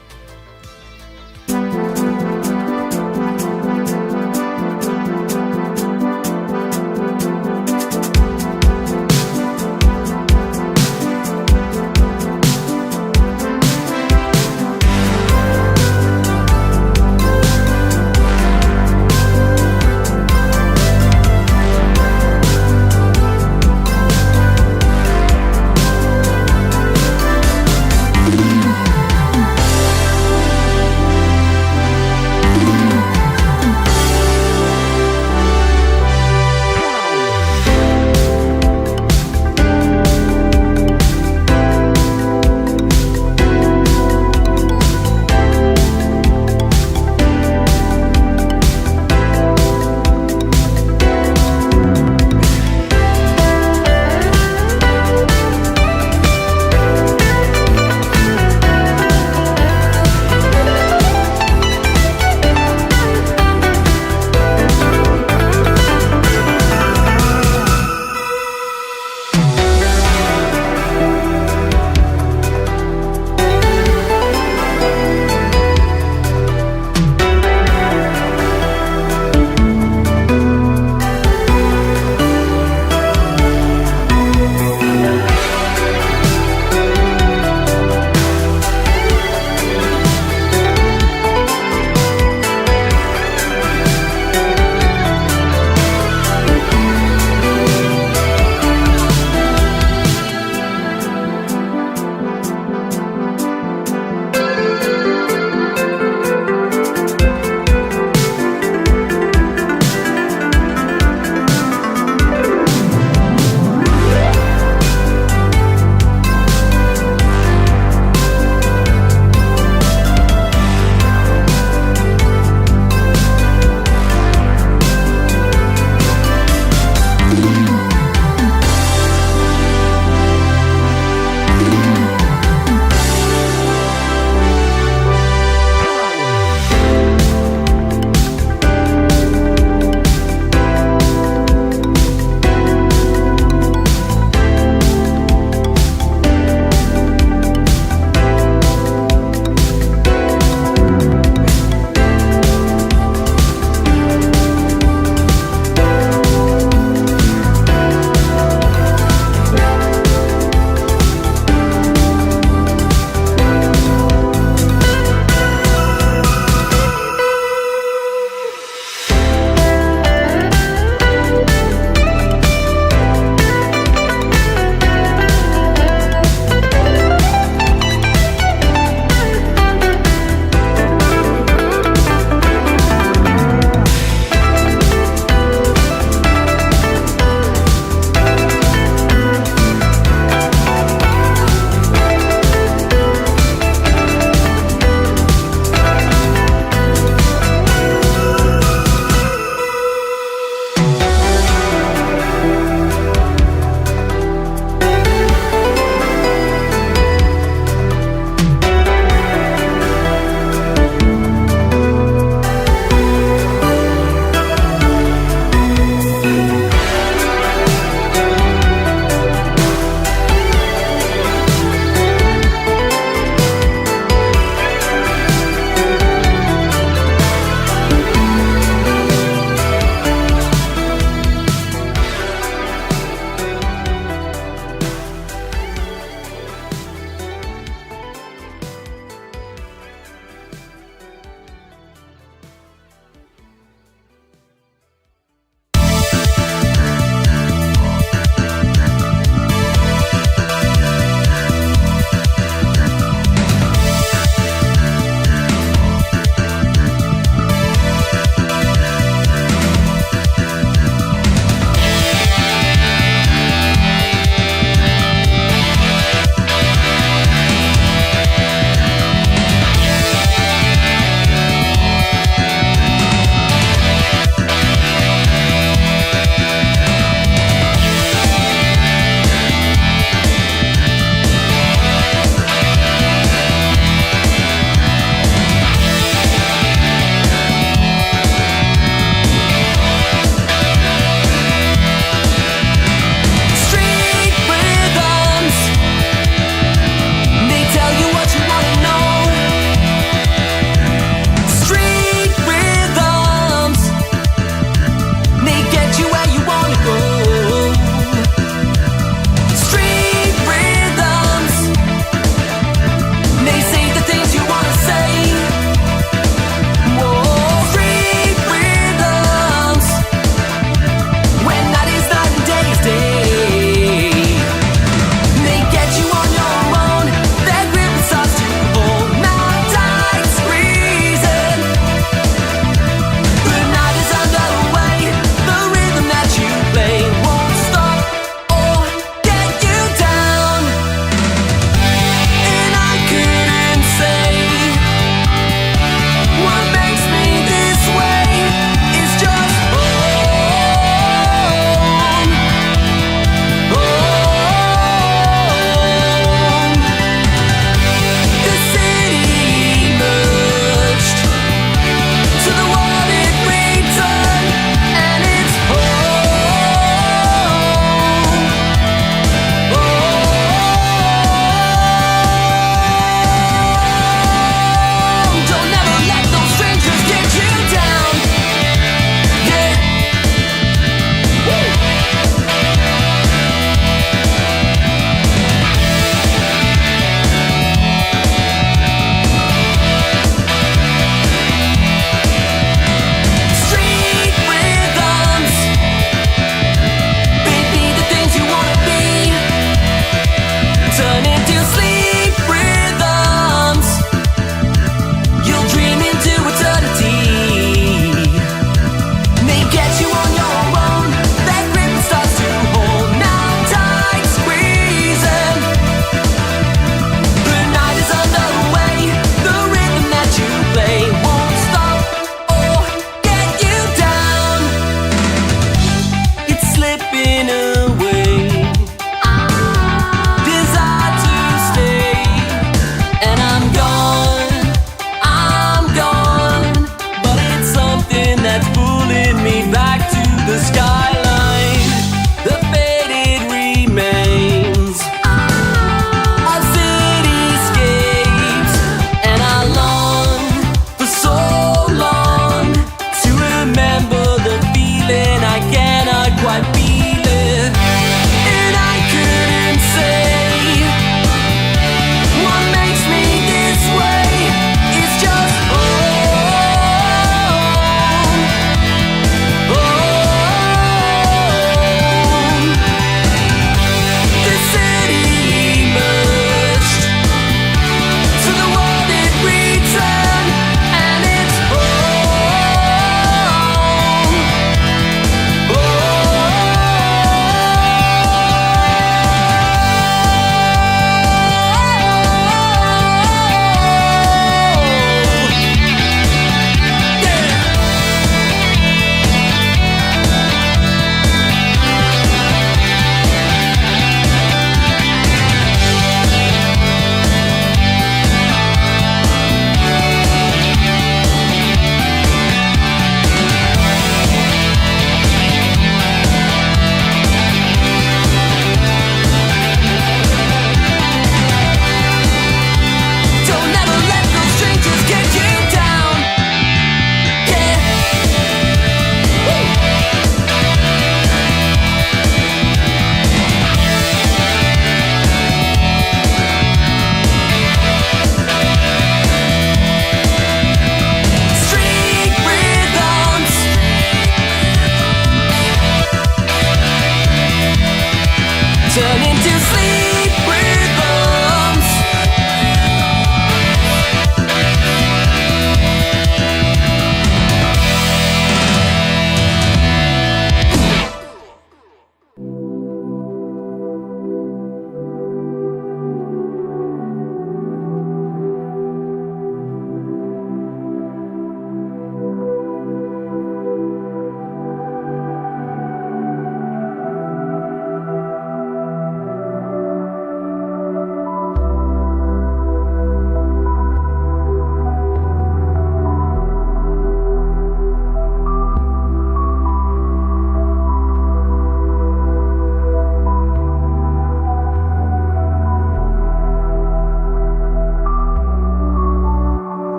to flee.